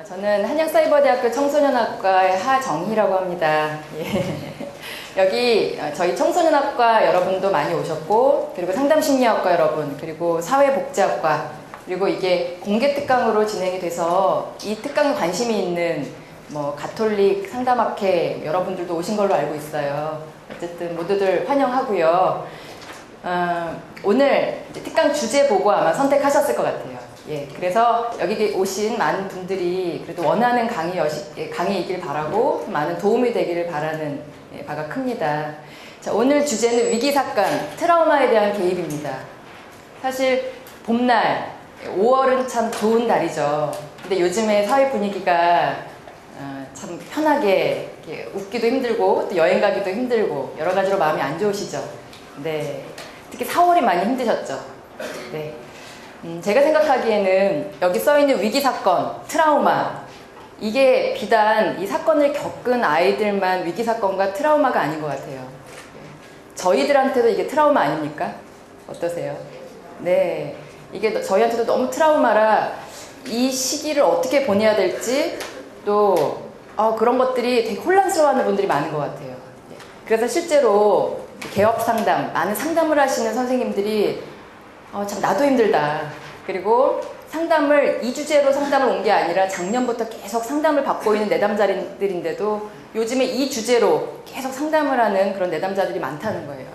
저는 한양사이버대학교 청소년학과의 하정희라고 합니다. 예. 여기 저희 청소년학과 여러분도 많이 오셨고, 그리고 상담심리학과 여러분, 그리고 사회복지학과, 그리고 이게 공개 특강으로 진행이 돼서 이 특강에 관심이 있는 가톨릭 상담학회 여러분들도 오신 걸로 알고 있어요. 어쨌든 모두들 환영하고요. 오늘 특강 주제 보고 아마 선택하셨을 것 같아요. 예, 그래서 여기 오신 많은 분들이 그래도 원하는 강의이길 바라고 많은 도움이 되기를 바라는 바가 큽니다. 자, 오늘 주제는 위기사건, 트라우마에 대한 개입입니다. 사실 봄날, 5월은 참 좋은 달이죠. 근데 요즘에 사회 분위기가 참 편하게 웃기도 힘들고 또 여행 가기도 힘들고 여러 가지로 마음이 안 좋으시죠. 네, 특히 4월이 많이 힘드셨죠. 네. 제가 생각하기에는 여기 써있는 위기사건, 트라우마, 이게 비단 이 사건을 겪은 아이들만 위기사건과 트라우마가 아닌 것 같아요. 저희들한테도 이게 트라우마 아닙니까? 어떠세요? 네, 이게 저희한테도 너무 트라우마라 이 시기를 어떻게 보내야 될지 또 그런 것들이 되게 혼란스러워하는 분들이 많은 것 같아요. 그래서 실제로 개업 상담, 많은 상담을 하시는 선생님들이 참 나도 힘들다. 그리고 상담을 이 주제로 상담을 온 게 아니라 작년부터 계속 상담을 받고 있는 내담자들인데도 요즘에 이 주제로 계속 상담을 하는 그런 내담자들이 많다는 거예요.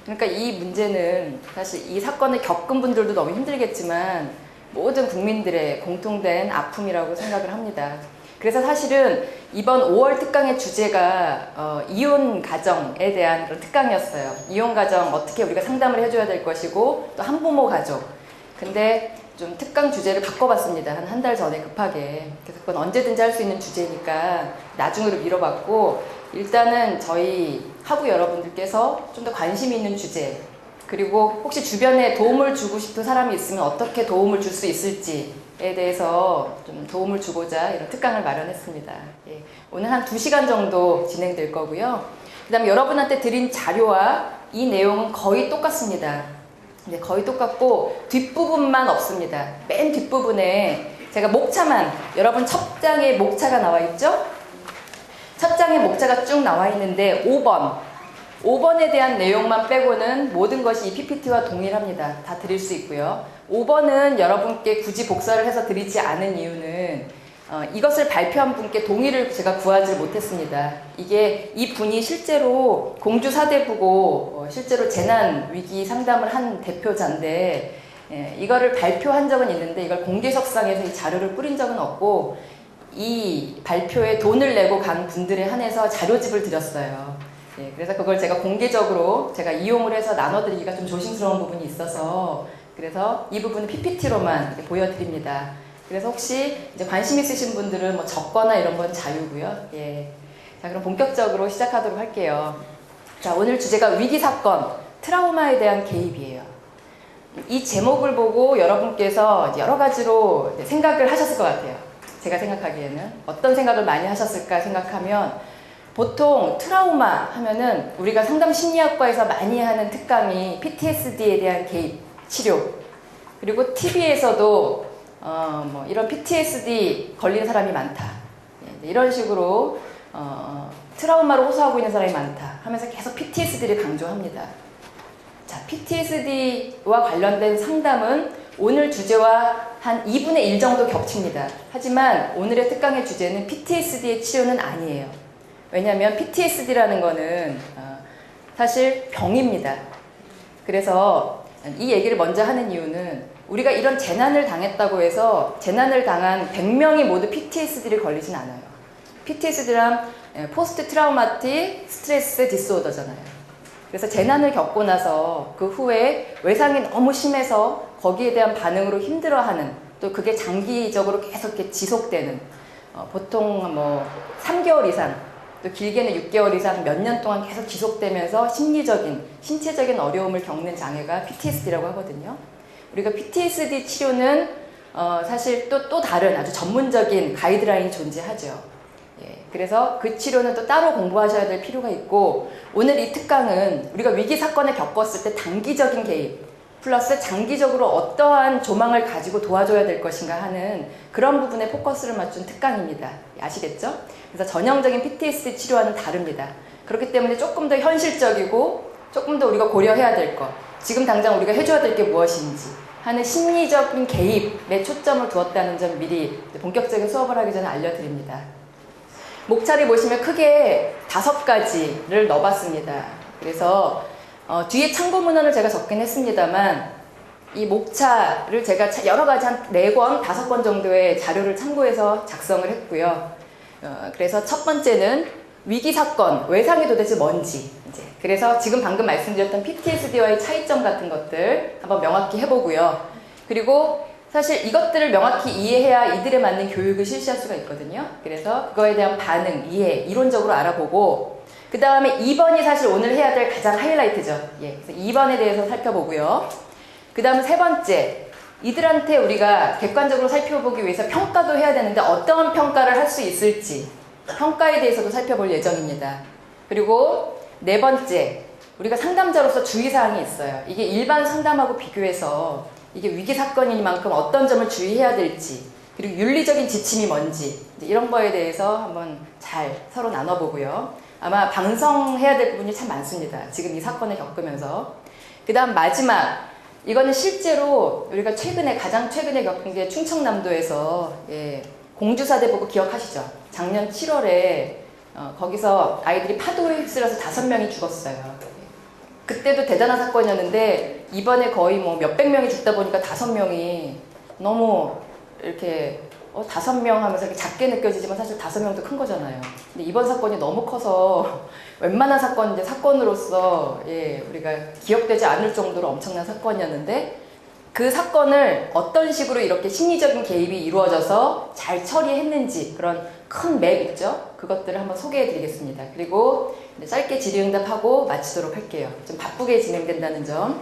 그러니까 이 문제는 사실 이 사건을 겪은 분들도 너무 힘들겠지만 모든 국민들의 공통된 아픔이라고 생각을 합니다. 그래서 사실은 이번 5월 특강의 주제가 이혼 가정에 대한 그런 특강이었어요. 이혼 가정 어떻게 우리가 상담을 해줘야 될 것이고 또 한부모 가족. 근데 좀 특강 주제를 바꿔봤습니다. 한 달 전에 급하게. 그래서 그건 언제든지 할 수 있는 주제니까 나중으로 미뤄봤고, 일단은 저희 학우 여러분들께서 좀 더 관심이 있는 주제, 그리고 혹시 주변에 도움을 주고 싶은 사람이 있으면 어떻게 도움을 줄 수 있을지에 대해서 좀 도움을 주고자 이런 특강을 마련했습니다. 예, 오늘 한 2시간 정도 진행될 거고요. 그 다음에 여러분한테 드린 자료와 이 내용은 거의 똑같습니다. 네, 거의 똑같고 뒷부분만 없습니다. 맨 뒷부분에 제가 목차만, 여러분 첫 장에 목차가 나와 있죠? 첫 장에 목차가 쭉 나와 있는데 5번에 대한 내용만 빼고는 모든 것이 이 PPT와 동일합니다. 다 드릴 수 있고요. 5번은 여러분께 굳이 복사를 해서 드리지 않은 이유는 이것을 발표한 분께 동의를 제가 구하지 못했습니다. 이 분이 실제로 공주 사대부고 실제로 재난위기 상담을 한 대표자인데 이거를 발표한 적은 있는데 이걸 공개석상에서 이 자료를 뿌린 적은 없고 이 발표에 돈을 내고 간 분들에 한해서 자료집을 드렸어요. 그래서 그걸 제가 공개적으로 제가 이용을 해서 나눠드리기가 좀 조심스러운 부분이 있어서 그래서 이 부분은 PPT로만 보여드립니다. 그래서 혹시 이제 관심 있으신 분들은 적거나 이런 건 자유고요. 예. 자, 그럼 본격적으로 시작하도록 할게요. 자, 오늘 주제가 위기사건, 트라우마에 대한 개입이에요. 이 제목을 보고 여러분께서 여러 가지로 생각을 하셨을 것 같아요. 제가 생각하기에는 어떤 생각을 많이 하셨을까 생각하면 보통 트라우마 하면은 우리가 상담심리학과에서 많이 하는 특강이 PTSD에 대한 개입, 치료, 그리고 TV에서도 이런 PTSD 걸린 사람이 많다. 이런 식으로 트라우마로 호소하고 있는 사람이 많다 하면서 계속 PTSD를 강조합니다. 자, PTSD와 관련된 상담은 오늘 주제와 한 2분의 1 정도 겹칩니다. 하지만 오늘의 특강의 주제는 PTSD의 치료는 아니에요. 왜냐하면 PTSD라는 거는 사실 병입니다. 그래서 이 얘기를 먼저 하는 이유는 우리가 이런 재난을 당했다고 해서 재난을 당한 100명이 모두 PTSD를 걸리진 않아요. PTSD란 포스트 트라우마틱 스트레스 디스오더잖아요. 그래서 재난을 겪고 나서 그 후에 외상이 너무 심해서 거기에 대한 반응으로 힘들어하는, 또 그게 장기적으로 계속 이렇게 지속되는, 보통 3개월 이상, 또 길게는 6개월 이상 몇 년 동안 계속 지속되면서 심리적인, 신체적인 어려움을 겪는 장애가 PTSD라고 하거든요. 우리가 PTSD 치료는 사실 또 다른 아주 전문적인 가이드라인이 존재하죠. 그래서 그 치료는 또 따로 공부하셔야 될 필요가 있고, 오늘 이 특강은 우리가 위기 사건을 겪었을 때 단기적인 개입, 플러스 장기적으로 어떠한 조망을 가지고 도와줘야 될 것인가 하는 그런 부분에 포커스를 맞춘 특강입니다. 아시겠죠? 그래서 전형적인 PTSD 치료와는 다릅니다. 그렇기 때문에 조금 더 현실적이고 조금 더 우리가 고려해야 될 것, 지금 당장 우리가 해줘야 될 게 무엇인지 하는 심리적인 개입에 초점을 두었다는 점 미리 본격적인 수업을 하기 전에 알려드립니다. 목차를 보시면 크게 5가지를 넣어봤습니다. 그래서 뒤에 참고 문헌을 제가 적긴 했습니다만 이 목차를 제가 여러 가지 한 4권, 5권 정도의 자료를 참고해서 작성을 했고요. 그래서 첫 번째는 위기 사건, 외상이 도대체 뭔지, 그래서 지금 방금 말씀드렸던 PTSD와의 차이점 같은 것들 한번 명확히 해보고요. 그리고 사실 이것들을 명확히 이해해야 이들에 맞는 교육을 실시할 수가 있거든요. 그래서 그거에 대한 반응, 이해, 이론적으로 알아보고 그 다음에 2번이 사실 오늘 해야 될 가장 하이라이트죠. 그래서 2번에 대해서 살펴보고요. 그 다음 3번째, 이들한테 우리가 객관적으로 살펴보기 위해서 평가도 해야 되는데 어떠한 평가를 할 수 있을지 평가에 대해서도 살펴볼 예정입니다. 그리고 4번째, 우리가 상담자로서 주의사항이 있어요. 이게 일반 상담하고 비교해서 이게 위기 사건이니만큼 어떤 점을 주의해야 될지, 그리고 윤리적인 지침이 뭔지 이런 거에 대해서 한번 잘 서로 나눠보고요. 아마 방성해야 될 부분이 참 많습니다. 지금 이 사건을 겪으면서. 그 다음 마지막, 이거는 실제로 우리가 가장 최근에 겪은 게 충청남도에서 공주사대 보고 기억하시죠? 작년 7월에 거기서 아이들이 파도에 휩쓸려서 5명이 죽었어요. 그때도 대단한 사건이었는데 이번에 거의 뭐 몇백 명이 죽다 보니까 5명이 너무 이렇게 5명 하면서 이렇게 작게 느껴지지만 사실 5명도 큰 거잖아요. 근데 이번 사건이 너무 커서 웬만한 사건인데 사건으로서 우리가 기억되지 않을 정도로 엄청난 사건이었는데 그 사건을 어떤 식으로 이렇게 심리적인 개입이 이루어져서 잘 처리했는지 그런 큰 맵 있죠? 그것들을 한번 소개해 드리겠습니다. 그리고 짧게 질의응답하고 마치도록 할게요. 좀 바쁘게 진행된다는 점.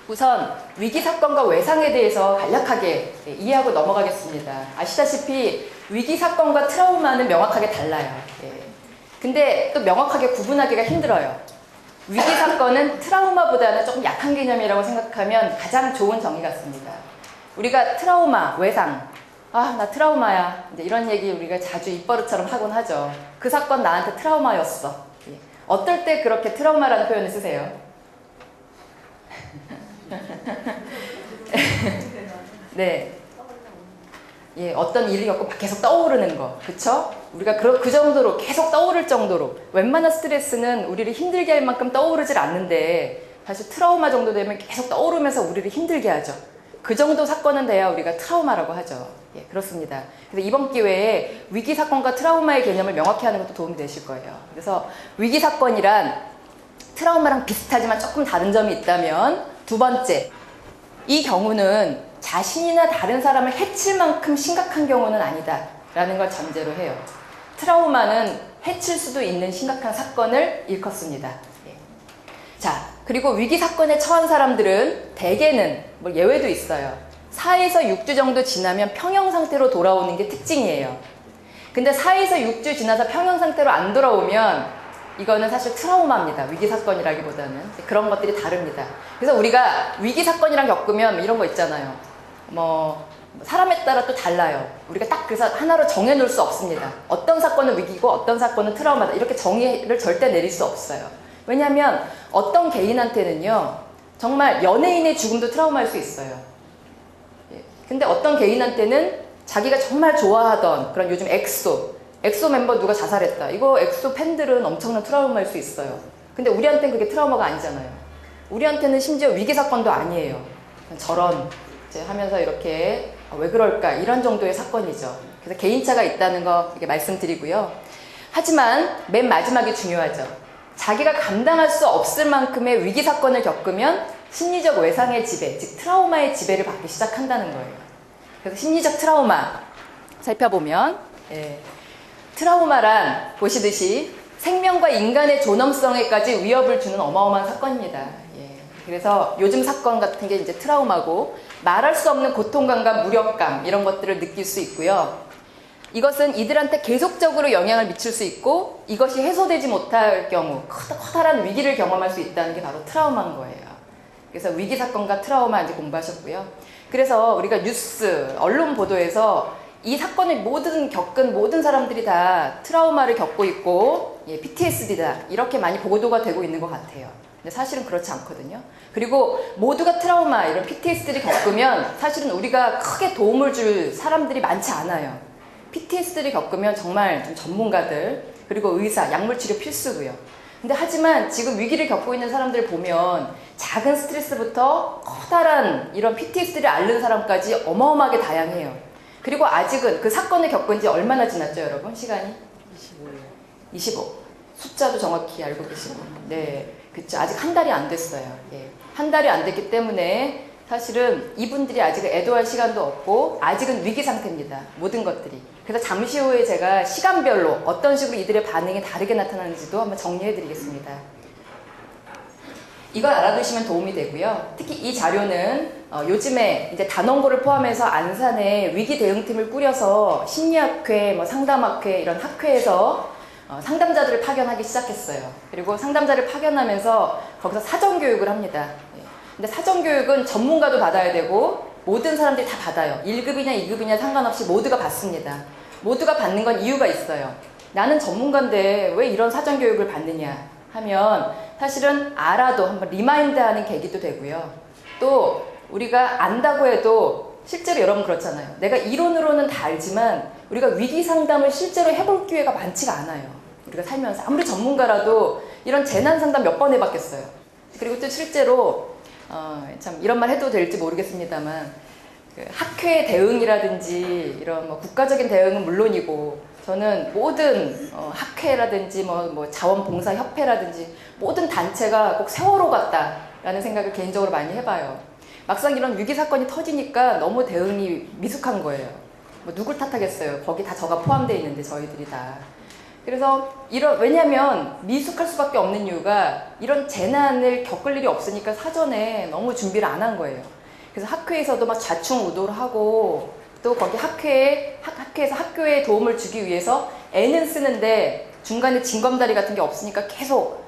우선 위기사건과 외상에 대해서 간략하게 이해하고 넘어가겠습니다. 아시다시피 위기사건과 트라우마는 명확하게 달라요. 근데 또 명확하게 구분하기가 힘들어요. 위기사건은 트라우마보다는 조금 약한 개념이라고 생각하면 가장 좋은 정의 같습니다. 우리가 트라우마, 외상, 나 트라우마야. 이런 얘기 우리가 자주 입버릇처럼 하곤 하죠. 그 사건 나한테 트라우마였어. 어떨 때 그렇게 트라우마라는 표현을 쓰세요? 네. 어떤 일이 겪고 계속 떠오르는 거. 그쵸? 우리가 그 정도로 계속 떠오를 정도로 웬만한 스트레스는 우리를 힘들게 할 만큼 떠오르질 않는데 사실 트라우마 정도 되면 계속 떠오르면서 우리를 힘들게 하죠. 그 정도 사건은 돼야 우리가 트라우마라고 하죠. 그렇습니다. 그래서 이번 기회에 위기 사건과 트라우마의 개념을 명확히 하는 것도 도움이 되실 거예요. 그래서 위기 사건이란 트라우마랑 비슷하지만 조금 다른 점이 있다면 두 번째, 이 경우는 자신이나 다른 사람을 해칠 만큼 심각한 경우는 아니다 라는 걸 전제로 해요. 트라우마는 해칠 수도 있는 심각한 사건을 일컫습니다. 자, 그리고 위기 사건에 처한 사람들은 대개는 뭐 예외도 있어요. 4에서 6주 정도 지나면 평형 상태로 돌아오는 게 특징이에요. 근데 4에서 6주 지나서 평형 상태로 안 돌아오면 이거는 사실 트라우마입니다. 위기 사건이라기보다는 그런 것들이 다릅니다. 그래서 우리가 위기 사건이랑 겪으면 이런 거 있잖아요. 뭐 사람에 따라 또 달라요. 우리가 딱 그래서 하나로 정해 놓을 수 없습니다. 어떤 사건은 위기고 어떤 사건은 트라우마다 이렇게 정의를 절대 내릴 수 없어요. 왜냐하면 어떤 개인한테는요 정말 연예인의 죽음도 트라우마일 수 있어요. 근데 어떤 개인한테는 자기가 정말 좋아하던 그런 요즘 엑소 멤버 누가 자살했다. 이거 엑소 팬들은 엄청난 트라우마일 수 있어요. 근데 우리한테는 그게 트라우마가 아니잖아요. 우리한테는 심지어 위기 사건도 아니에요. 저런 이제 하면서 이렇게 왜 그럴까 이런 정도의 사건이죠. 그래서 개인차가 있다는 거 이렇게 말씀드리고요. 하지만 맨 마지막이 중요하죠. 자기가 감당할 수 없을 만큼의 위기 사건을 겪으면 심리적 외상의 지배, 즉 트라우마의 지배를 받기 시작한다는 거예요. 그래서 심리적 트라우마 살펴보면 트라우마란 보시듯이 생명과 인간의 존엄성에까지 위협을 주는 어마어마한 사건입니다. 그래서 요즘 사건 같은 게 이제 트라우마고 말할 수 없는 고통감과 무력감 이런 것들을 느낄 수 있고요. 이것은 이들한테 계속적으로 영향을 미칠 수 있고 이것이 해소되지 못할 경우 커다란 위기를 경험할 수 있다는 게 바로 트라우마인 거예요. 그래서 위기 사건과 트라우마 이제 공부하셨고요. 그래서 우리가 뉴스, 언론 보도에서 이 사건을 겪은 모든 사람들이 다 트라우마를 겪고 있고 PTSD다 이렇게 많이 보도가 되고 있는 것 같아요. 근데 사실은 그렇지 않거든요. 그리고 모두가 트라우마 이런 PTSD를 겪으면 사실은 우리가 크게 도움을 줄 사람들이 많지 않아요. PTSD를 겪으면 정말 좀 전문가들 그리고 의사, 약물치료 필수고요. 근데 하지만 지금 위기를 겪고 있는 사람들 보면 작은 스트레스부터 커다란 이런 PTSD를 앓는 사람까지 어마어마하게 다양해요. 그리고 아직은 그 사건을 겪은 지 얼마나 지났죠, 여러분? 시간이? 25. 숫자도 정확히 알고 계시고. 네. 그쵸. 아직 한 달이 안 됐어요. 예. 한 달이 안 됐기 때문에 사실은 이분들이 아직 애도할 시간도 없고 아직은 위기 상태입니다. 모든 것들이. 그래서 잠시 후에 제가 시간별로 어떤 식으로 이들의 반응이 다르게 나타나는지도 한번 정리해 드리겠습니다. 이걸 알아두시면 도움이 되고요. 특히 이 자료는 요즘에 이제 단원고를 포함해서 안산에 위기 대응팀을 꾸려서 심리학회, 상담학회 이런 학회에서 상담자들을 파견하기 시작했어요. 그리고 상담자를 파견하면서 거기서 사전교육을 합니다. 근데 사전교육은 전문가도 받아야 되고 모든 사람들이 다 받아요. 1급이냐 2급이냐 상관없이 모두가 받습니다. 모두가 받는 건 이유가 있어요. 나는 전문가인데 왜 이런 사전교육을 받느냐 하면 사실은 알아도 한번 리마인드하는 계기도 되고요. 또 우리가 안다고 해도 실제로 여러분 그렇잖아요. 내가 이론으로는 다 알지만 우리가 위기 상담을 실제로 해볼 기회가 많지가 않아요. 우리가 살면서 아무리 전문가라도 이런 재난 상담 몇 번 해봤겠어요. 그리고 또 실제로 참 이런 말 해도 될지 모르겠습니다만 그 학회 대응이라든지 이런 국가적인 대응은 물론이고 저는 모든 학회라든지 자원봉사협회라든지 모든 단체가 꼭 세월호 같다라는 생각을 개인적으로 많이 해봐요. 막상 이런 위기 사건이 터지니까 너무 대응이 미숙한 거예요. 누굴 탓하겠어요. 거기 다 저가 포함되어 있는데 저희들이 다. 그래서 왜냐하면 미숙할 수밖에 없는 이유가 이런 재난을 겪을 일이 없으니까 사전에 너무 준비를 안 한 거예요. 그래서 학회에서도 막 좌충우돌 하고 또 거기 학회에서 학교에 도움을 주기 위해서 애는 쓰는데 중간에 징검다리 같은 게 없으니까 계속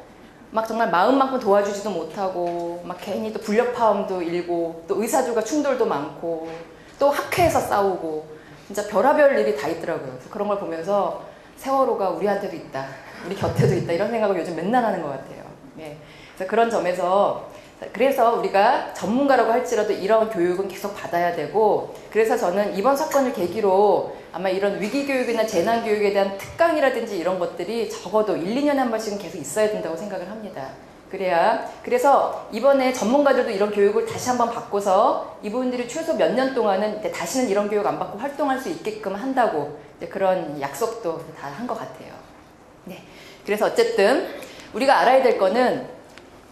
막 정말 마음만큼 도와주지도 못하고 막 괜히 또 불협화음도 일고 또 의사들과 충돌도 많고 또 학회에서 싸우고 진짜 별하별 일이 다 있더라고요. 그래서 그런 걸 보면서 세월호가 우리한테도 있다, 우리 곁에도 있다 이런 생각을 요즘 맨날 하는 것 같아요. 예. 그래서 그런 점에서 그래서 우리가 전문가라고 할지라도 이런 교육은 계속 받아야 되고 그래서 저는 이번 사건을 계기로 아마 이런 위기교육이나 재난교육에 대한 특강이라든지 이런 것들이 적어도 1, 2년에 한 번씩은 계속 있어야 된다고 생각을 합니다. 그래서 이번에 전문가들도 이런 교육을 다시 한번 받고서 이분들이 최소 몇 년 동안은 다시는 이런 교육 안 받고 활동할 수 있게끔 한다고 그런 약속도 다 한 것 같아요. 네. 그래서 어쨌든 우리가 알아야 될 거는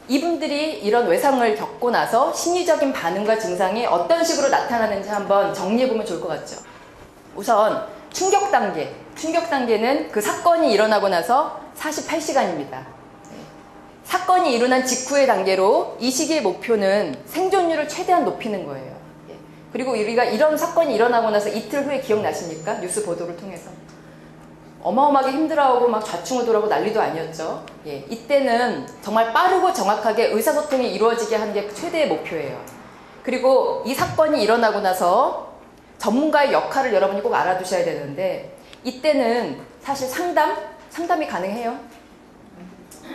이분들이 이런 외상을 겪고 나서 심리적인 반응과 증상이 어떤 식으로 나타나는지 한번 정리해보면 좋을 것 같죠. 우선 충격 단계. 충격 단계는 그 사건이 일어나고 나서 48시간입니다. 사건이 일어난 직후의 단계로 이 시기의 목표는 생존율을 최대한 높이는 거예요. 그리고 우리가 이런 사건이 일어나고 나서 이틀 후에 기억나십니까? 뉴스 보도를 통해서. 어마어마하게 힘들어하고 막 좌충우돌하고 난리도 아니었죠. 예, 이때는 정말 빠르고 정확하게 의사소통이 이루어지게 하는 게 최대의 목표예요. 그리고 이 사건이 일어나고 나서 전문가의 역할을 여러분이 꼭 알아두셔야 되는데 이때는 사실 상담이 가능해요.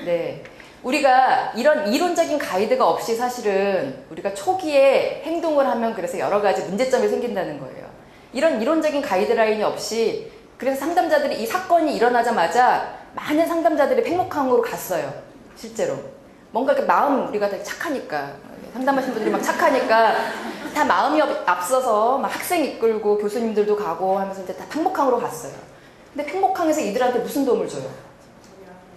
네, 우리가 이런 이론적인 가이드가 없이 사실은 우리가 초기에 행동을 하면 그래서 여러 가지 문제점이 생긴다는 거예요. 이런 이론적인 가이드라인이 없이 그래서 상담자들이 이 사건이 일어나자마자 많은 상담자들이 팽목항으로 갔어요. 실제로. 뭔가 이렇게 우리가 되게 착하니까. 상담하신 분들이 막 착하니까 다 마음이 앞서서 막 학생 이끌고 교수님들도 가고 하면서 이제 다 팽목항으로 갔어요. 근데 팽목항에서 이들한테 무슨 도움을 줘요?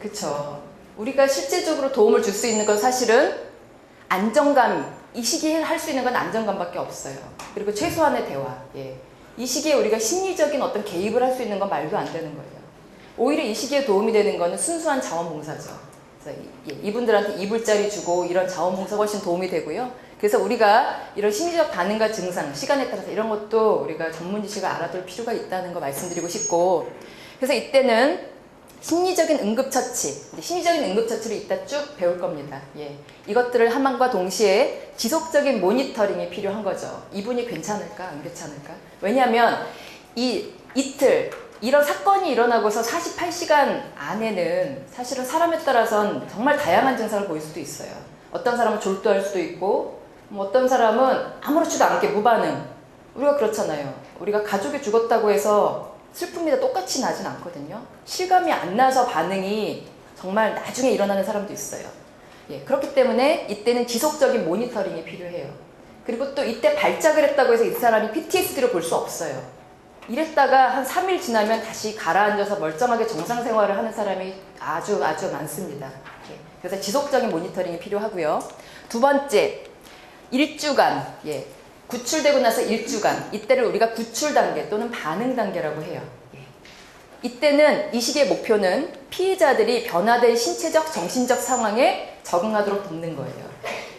그쵸. 우리가 실질적으로 도움을 줄 수 있는 건 사실은 안정감, 이 시기에 할 수 있는 건 안정감밖에 없어요. 그리고 최소한의 대화. 예. 이 시기에 우리가 심리적인 어떤 개입을 할 수 있는 건 말도 안 되는 거예요. 오히려 이 시기에 도움이 되는 거는 순수한 자원봉사죠. 그래서 이분들한테 이불자리 주고 이런 자원봉사가 훨씬 도움이 되고요. 그래서 우리가 이런 심리적 반응과 증상, 시간에 따라서 이런 것도 우리가 전문 지식을 알아둘 필요가 있다는 거 말씀드리고 싶고 그래서 이때는 심리적인 응급처치. 심리적인 응급처치를 이따 쭉 배울 겁니다. 예. 이것들을 함과 동시에 지속적인 모니터링이 필요한 거죠. 이분이 괜찮을까, 안 괜찮을까? 왜냐하면 이틀, 이런 사건이 일어나고서 48시간 안에는 사실은 사람에 따라선 정말 다양한 증상을 보일 수도 있어요. 어떤 사람은 졸도할 수도 있고, 어떤 사람은 아무렇지도 않게 무반응. 우리가 그렇잖아요. 우리가 가족이 죽었다고 해서 슬픔이 다 똑같이 나진 않거든요. 실감이 안 나서 반응이 정말 나중에 일어나는 사람도 있어요. 예, 그렇기 때문에 이때는 지속적인 모니터링이 필요해요. 그리고 또 이때 발작을 했다고 해서 이 사람이 PTSD를 볼 수 없어요. 이랬다가 한 3일 지나면 다시 가라앉아서 멀쩡하게 정상 생활을 하는 사람이 아주 많습니다. 예, 그래서 지속적인 모니터링이 필요하고요. 두 번째, 일주간. 예, 구출되고 나서 일주간, 이때를 우리가 구출 단계 또는 반응 단계라고 해요. 예. 이때는 이 시기의 목표는 피해자들이 변화된 신체적, 정신적 상황에 적응하도록 돕는 거예요.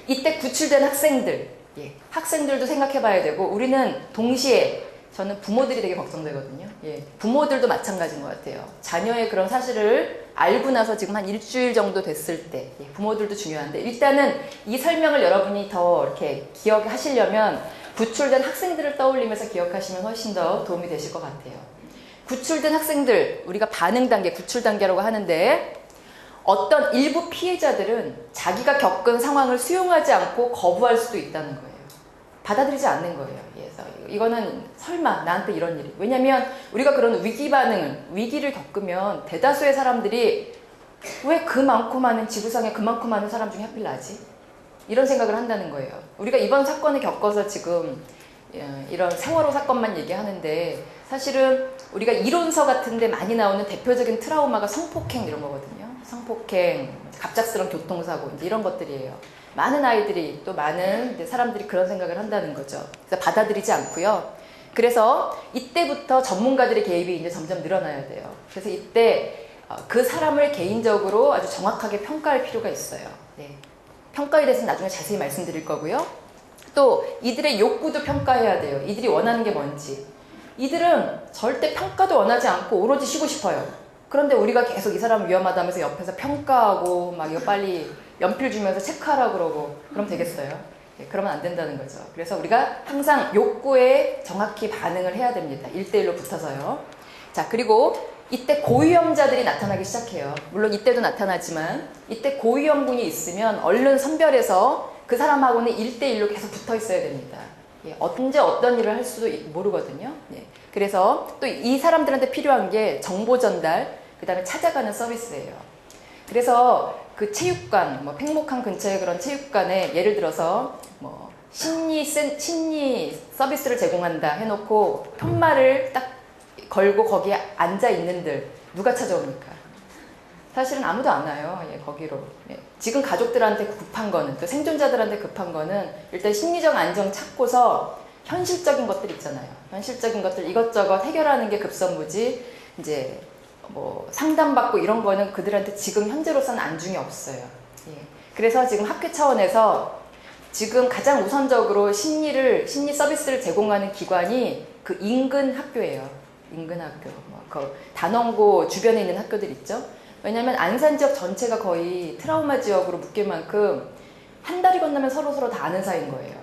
이때 구출된 학생들, 예. 학생들도 생각해 봐야 되고, 우리는 동시에, 저는 부모들이 되게 걱정되거든요. 예. 부모들도 마찬가지인 것 같아요. 자녀의 그런 사실을 알고 나서 지금 한 일주일 정도 됐을 때, 예. 부모들도 중요한데, 일단은 이 설명을 여러분이 더 이렇게 기억하시려면 구출된 학생들을 떠올리면서 기억하시면 훨씬 더 도움이 되실 것 같아요. 구출된 학생들, 우리가 반응 단계, 구출 단계라고 하는데, 어떤 일부 피해자들은 자기가 겪은 상황을 수용하지 않고 거부할 수도 있다는 거예요. 받아들이지 않는 거예요. 그래서 이거는 설마 나한테 이런 일이. 왜냐면 우리가 그런 위기 반응을, 위기를 겪으면 대다수의 사람들이 왜 그 많고 많은 지구상에 그 많고 많은 사람 중에 하필 나지? 이런 생각을 한다는 거예요. 우리가 이번 사건을 겪어서 지금 이런 세월호 사건만 얘기하는데, 사실은 우리가 이론서 같은데 많이 나오는 대표적인 트라우마가 성폭행 이런 거거든요. 성폭행, 갑작스러운 교통사고, 이제 이런 것들이에요. 많은 아이들이, 또 많은 사람들이 그런 생각을 한다는 거죠. 그래서 받아들이지 않고요. 그래서 이때부터 전문가들의 개입이 이제 점점 늘어나야 돼요. 그래서 이때 그 사람을 개인적으로 아주 정확하게 평가할 필요가 있어요. 네. 평가에 대해서는 나중에 자세히 말씀드릴 거고요. 또 이들의 욕구도 평가해야 돼요. 이들이 원하는 게 뭔지. 이들은 절대 평가도 원하지 않고 오로지 쉬고 싶어요. 그런데 우리가 계속 이 사람은 위험하다면서 옆에서 평가하고 막 이거 빨리 연필 주면서 체크하라 그러고, 그럼 되겠어요? 네, 그러면 안 된다는 거죠. 그래서 우리가 항상 욕구에 정확히 반응을 해야 됩니다. 1대1로 붙어서요. 자, 그리고 이때 고위험자들이 나타나기 시작해요. 물론 이때도 나타나지만, 이때 고위험군이 있으면 얼른 선별해서 그 사람하고는 1대1로 계속 붙어 있어야 됩니다. 예, 언제 어떤 일을 할 수도 모르거든요. 예, 그래서 또 이 사람들한테 필요한 게 정보 전달, 그 다음에 찾아가는 서비스예요. 그래서 그 체육관, 팽목항 근처에 그런 체육관에 예를 들어서 심리 서비스를 제공한다 해놓고 편말을 딱 걸고 거기에 앉아 있는들 누가 찾아옵니까? 사실은 아무도 안 와요. 예, 거기로. 예. 지금 가족들한테 급한 거는, 또 생존자들한테 급한 거는 일단 심리적 안정 찾고서 현실적인 것들 있잖아요. 현실적인 것들 이것저것 해결하는 게 급선무지, 이제 상담받고 이런 거는 그들한테 지금 현재로서는 안중이 없어요. 예. 그래서 지금 학교 차원에서 지금 가장 우선적으로 심리 서비스를 제공하는 기관이 그 인근 학교예요. 인근 학교, 그 단원고 주변에 있는 학교들 있죠. 왜냐하면 안산 지역 전체가 거의 트라우마 지역으로 묶일 만큼 한 다리 건너면 서로 다 아는 사이인 거예요.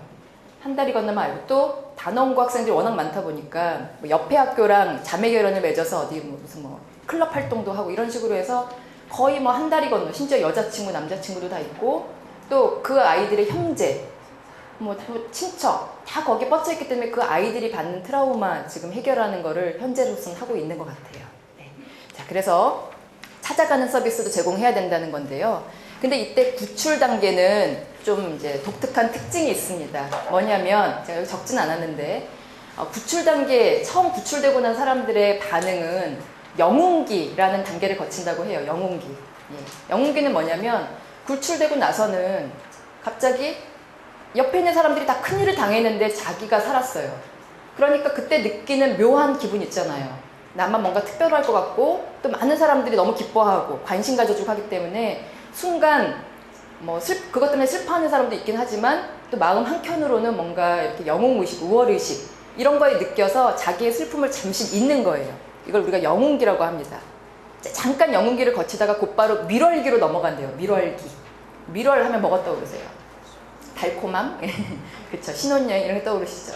한 다리 건너면 알고, 또 단원고 학생들이 워낙 많다 보니까 옆에 학교랑 자매 결연을 맺어서 어디 무슨 클럽 활동도 하고 이런 식으로 해서 거의 한 다리 건너, 심지어 여자친구, 남자친구도 다 있고, 또 그 아이들의 형제, 친척 다 거기에 뻗쳐있기 때문에 그 아이들이 받는 트라우마 지금 해결하는 거를 현재로서는 하고 있는 것 같아요. 네. 자, 그래서 찾아가는 서비스도 제공해야 된다는 건데요. 근데 이때 구출 단계는 좀 이제 독특한 특징이 있습니다. 뭐냐면, 제가 여기 적진 않았는데, 구출 단계, 처음 구출되고 난 사람들의 반응은 영웅기라는 단계를 거친다고 해요. 영웅기. 예. 영웅기는 뭐냐면, 구출되고 나서는 갑자기 옆에 있는 사람들이 다 큰일을 당했는데 자기가 살았어요. 그러니까 그때 느끼는 묘한 기분 있잖아요. 나만 뭔가 특별할 것 같고, 또 많은 사람들이 너무 기뻐하고 관심 가져주고 하기 때문에 순간 그것 때문에 슬퍼하는 사람도 있긴 하지만, 또 마음 한켠으로는 뭔가 이렇게 영웅의식, 우월의식 이런 거에 느껴서 자기의 슬픔을 잠시 잊는 거예요. 이걸 우리가 영웅기라고 합니다. 잠깐 영웅기를 거치다가 곧바로 밀월기로 넘어간대요. 밀월기. 밀월 하면 뭐가 떠오르세요? 달콤함? 그쵸. 신혼여행 이런 게 떠오르시죠.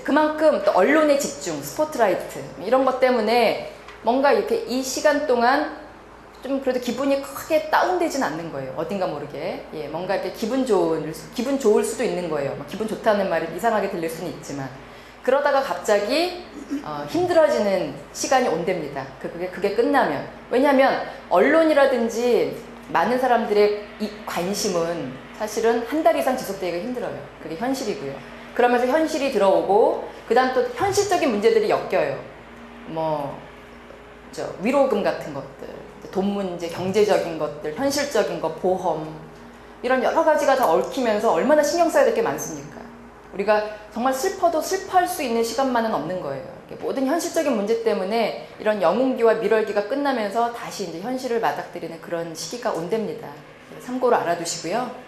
그만큼 또 언론의 집중, 스포트라이트 이런 것 때문에 뭔가 이렇게 이 시간 동안 좀 그래도 기분이 크게 다운되진 않는 거예요. 어딘가 모르게. 예, 뭔가 이렇게 기분 좋을 수도 있는 거예요. 기분 좋다는 말이 이상하게 들릴 수는 있지만. 그러다가 갑자기 힘들어지는 시간이 온답니다. 그게 끝나면. 왜냐하면 언론이라든지 많은 사람들의 이 관심은 사실은 한 달 이상 지속되기가 힘들어요. 그게 현실이고요. 그러면서 현실이 들어오고 그 다음 또 현실적인 문제들이 엮여요. 위로금 같은 것들, 돈 문제, 경제적인 것들, 현실적인 것, 보험 이런 여러 가지가 다 얽히면서 얼마나 신경 써야 될 게 많습니까? 우리가 정말 슬퍼도 슬퍼할 수 있는 시간만은 없는 거예요. 모든 현실적인 문제 때문에 이런 영웅기와 밀월기가 끝나면서 다시 이제 현실을 맞닥뜨리는 그런 시기가 온답니다. 참고로 알아두시고요.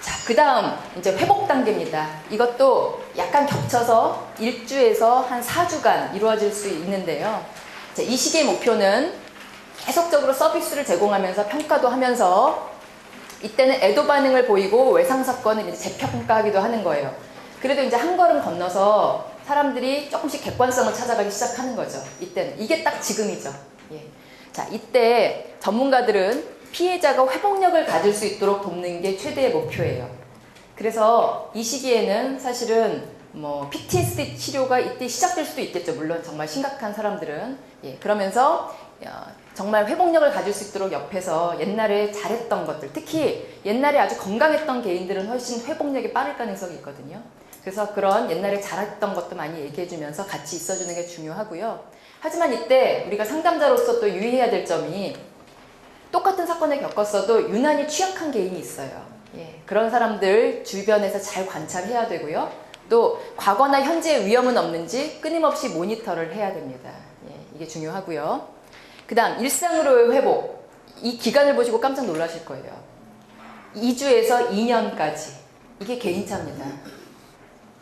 자, 그 다음 이제 회복 단계입니다. 이것도 약간 겹쳐서 1주에서 한 4주간 이루어질 수 있는데요. 자, 이 시기의 목표는 계속적으로 서비스를 제공하면서 평가도 하면서 이때는 애도 반응을 보이고 외상 사건을 이제 재평가하기도 하는 거예요. 그래도 이제 한 걸음 건너서 사람들이 조금씩 객관성을 찾아가기 시작하는 거죠. 이때는 이게 딱 지금이죠. 예. 자, 이때 전문가들은 피해자가 회복력을 가질 수 있도록 돕는 게 최대의 목표예요. 그래서 이 시기에는 사실은 PTSD 치료가 이때 시작될 수도 있겠죠. 물론 정말 심각한 사람들은. 예. 그러면서 정말 회복력을 가질 수 있도록 옆에서 옛날에 잘했던 것들, 특히 옛날에 아주 건강했던 개인들은 훨씬 회복력이 빠를 가능성이 있거든요. 그래서 그런 옛날에 잘했던 것도 많이 얘기해주면서 같이 있어주는 게 중요하고요. 하지만 이때 우리가 상담자로서 또 유의해야 될 점이 똑같은 사건을 겪었어도 유난히 취약한 개인이 있어요. 예, 그런 사람들 주변에서 잘 관찰해야 되고요. 또 과거나 현재의 위험은 없는지 끊임없이 모니터를 해야 됩니다. 예, 이게 중요하고요. 그 다음 일상으로의 회복. 이 기간을 보시고 깜짝 놀라실 거예요. 2주에서 2년까지. 이게 개인차입니다.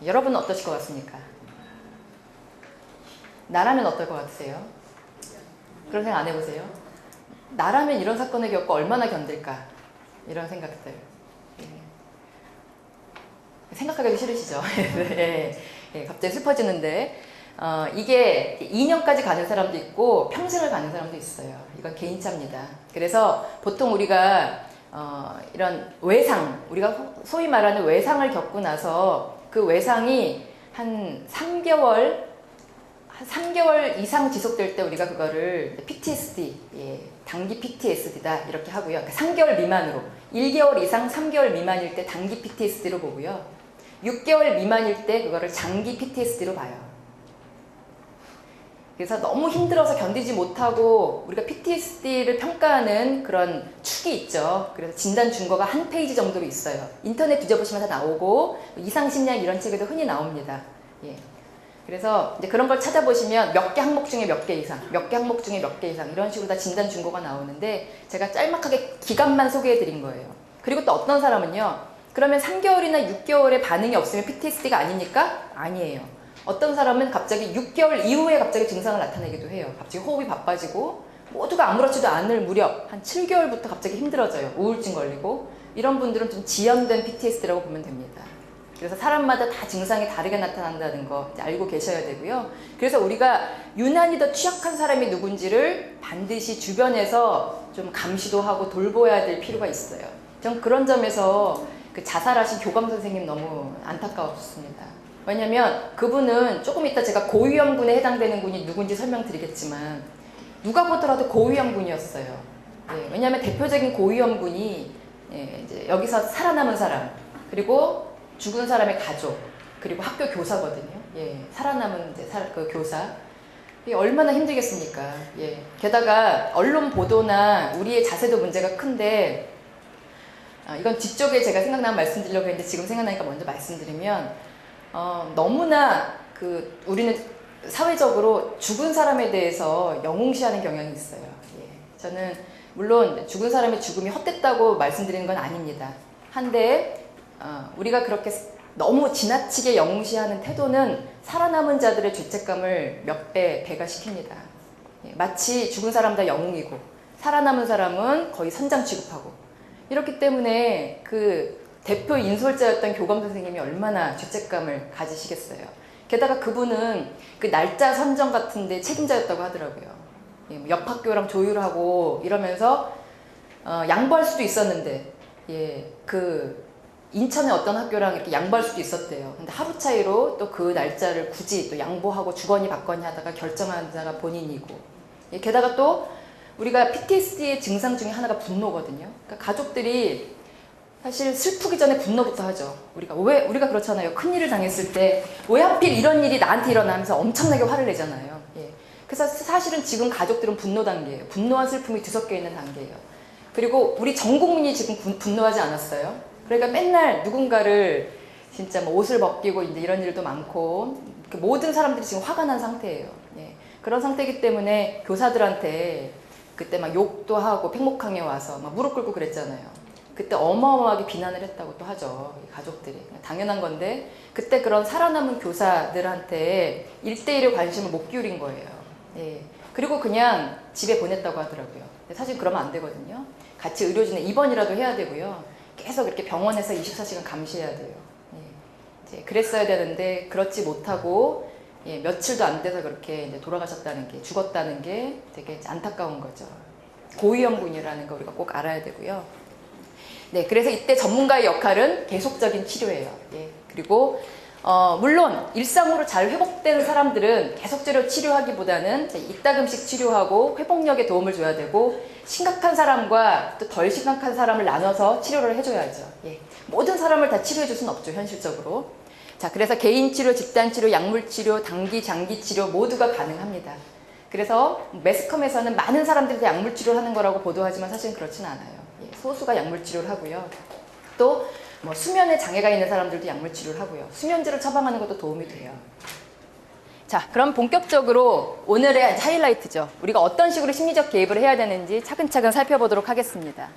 여러분은 어떠실 것 같습니까? 나라면 어떨 것 같으세요? 그런 생각 안 해보세요? 나라면 이런 사건을 겪고 얼마나 견딜까? 이런 생각들. 예. 생각하기도 싫으시죠? 예. 예. 갑자기 슬퍼지는데 이게 2년까지 가는 사람도 있고 평생을 가는 사람도 있어요. 이건 개인차입니다. 그래서 보통 우리가 이런 외상, 우리가 소위 말하는 외상을 겪고 나서 그 외상이 한 3개월 이상 지속될 때 우리가 그거를 PTSD, 예, 단기 PTSD다 이렇게 하고요. 그러니까 3개월 미만으로 1개월 이상 3개월 미만일 때 단기 PTSD로 보고요. 6개월 미만일 때 그거를 장기 PTSD로 봐요. 그래서 너무 힘들어서 견디지 못하고 우리가 PTSD를 평가하는 그런 축이 있죠. 그래서 진단 준거가 한 페이지 정도로 있어요. 인터넷 뒤져보시면 다 나오고 이상심리학 이런 책에도 흔히 나옵니다. 예. 그래서 이제 그런 걸 찾아보시면 몇 개 항목 중에 몇 개 이상, 몇 개 항목 중에 몇 개 이상 이런 식으로 다 진단 준거가 나오는데 제가 짤막하게 기간만 소개해 드린 거예요. 그리고 또 어떤 사람은요. 그러면 3개월이나 6개월의 반응이 없으면 PTSD가 아닙니까? 아니에요. 어떤 사람은 갑자기 6개월 이후에 갑자기 증상을 나타내기도 해요. 갑자기 호흡이 바빠지고 모두가 아무렇지도 않을 무렵 한 7개월부터 갑자기 힘들어져요. 우울증 걸리고 이런 분들은 좀 지연된 PTSD라고 보면 됩니다. 그래서 사람마다 다 증상이 다르게 나타난다는 거 알고 계셔야 되고요. 그래서 우리가 유난히 더 취약한 사람이 누군지를 반드시 주변에서 좀 감시도 하고 돌보아야 될 필요가 있어요. 전 그런 점에서 그 자살하신 교감 선생님 너무 안타까웠습니다. 왜냐면 그분은 조금 이따 제가 고위험군에 해당되는 군이 누군지 설명드리겠지만 누가 보더라도 고위험군이었어요. 예, 왜냐면 대표적인 고위험군이 이제 여기서 살아남은 사람 그리고 죽은 사람의 가족 그리고 학교 교사거든요. 예, 살아남은 이제 그 교사 얼마나 힘들겠습니까? 예, 게다가 언론 보도나 우리의 자세도 문제가 큰데 이건 뒤쪽에 제가 생각나면 말씀드리려고 했는데 지금 생각나니까 먼저 말씀드리면 너무나 우리는 사회적으로 죽은 사람에 대해서 영웅시하는 경향이 있어요. 예. 저는 물론 죽은 사람의 죽음이 헛됐다고 말씀드리는 건 아닙니다. 한데 우리가 그렇게 너무 지나치게 영웅시하는 태도는 살아남은 자들의 죄책감을 몇 배 배가시킵니다. 예, 마치 죽은 사람 다 영웅이고 살아남은 사람은 거의 선장 취급하고, 이렇기 때문에 그 대표 인솔자였던 교감 선생님이 얼마나 죄책감을 가지시겠어요. 게다가 그분은 그 날짜 선정 같은데 책임자였다고 하더라고요. 예, 옆 학교랑 조율하고 이러면서 양보할 수도 있었는데, 예, 그 인천의 어떤 학교랑 이렇게 양보할 수도 있었대요. 근데 하루 차이로 또 그 날짜를 굳이 또 양보하고 주거니 받거니 하다가 결정한 자가 본인이고, 예, 게다가 또 우리가 PTSD의 증상 중에 하나가 분노거든요. 그러니까 가족들이 사실 슬프기 전에 분노부터 하죠. 우리가 그렇잖아요. 큰일을 당했을 때 왜 하필 이런 일이 나한테 일어나면서 엄청나게 화를 내잖아요. 예. 그래서 사실은 지금 가족들은 분노 단계예요. 분노와 슬픔이 뒤섞여 있는 단계예요. 그리고 우리 전 국민이 지금 분노하지 않았어요. 그러니까 맨날 누군가를 진짜 뭐 옷을 벗기고 이제 이런 일도 많고, 모든 사람들이 지금 화가 난 상태예요. 예. 그런 상태이기 때문에 교사들한테 그때 막 욕도 하고 팽목항에 와서 막 무릎 꿇고 그랬잖아요. 그때 어마어마하게 비난을 했다고 또 하죠. 가족들이. 당연한 건데 그때 그런 살아남은 교사들한테 1대1의 관심을 못 기울인 거예요. 예. 그리고 그냥 집에 보냈다고 하더라고요. 근데 사실 그러면 안 되거든요. 같이 의료진에 입원이라도 해야 되고요. 계속 이렇게 병원에서 24시간 감시해야 돼요. 예. 이제 그랬어야 되는데 그렇지 못하고, 예, 며칠도 안 돼서 그렇게 이제 돌아가셨다는 게, 죽었다는 게 되게 안타까운 거죠. 고위험군이라는 거 우리가 꼭 알아야 되고요. 네, 그래서 이때 전문가의 역할은 계속적인 치료예요. 예, 그리고 물론 일상으로 잘 회복된 사람들은 계속적으로 치료하기보다는 이따금씩 치료하고 회복력에 도움을 줘야 되고, 심각한 사람과 또 덜 심각한 사람을 나눠서 치료를 해줘야죠. 예, 모든 사람을 다 치료해 줄 수는 없죠, 현실적으로. 자, 그래서 개인 치료, 집단 치료, 약물 치료, 단기, 장기 치료 모두가 가능합니다. 그래서 매스컴에서는 많은 사람들이 약물 치료를 하는 거라고 보도하지만 사실은 그렇지는 않아요. 소수가 약물 치료를 하고요. 또 뭐 수면에 장애가 있는 사람들도 약물 치료를 하고요. 수면제를 처방하는 것도 도움이 돼요. 자, 그럼 본격적으로 오늘의 하이라이트죠. 우리가 어떤 식으로 심리적 개입을 해야 되는지 차근차근 살펴보도록 하겠습니다.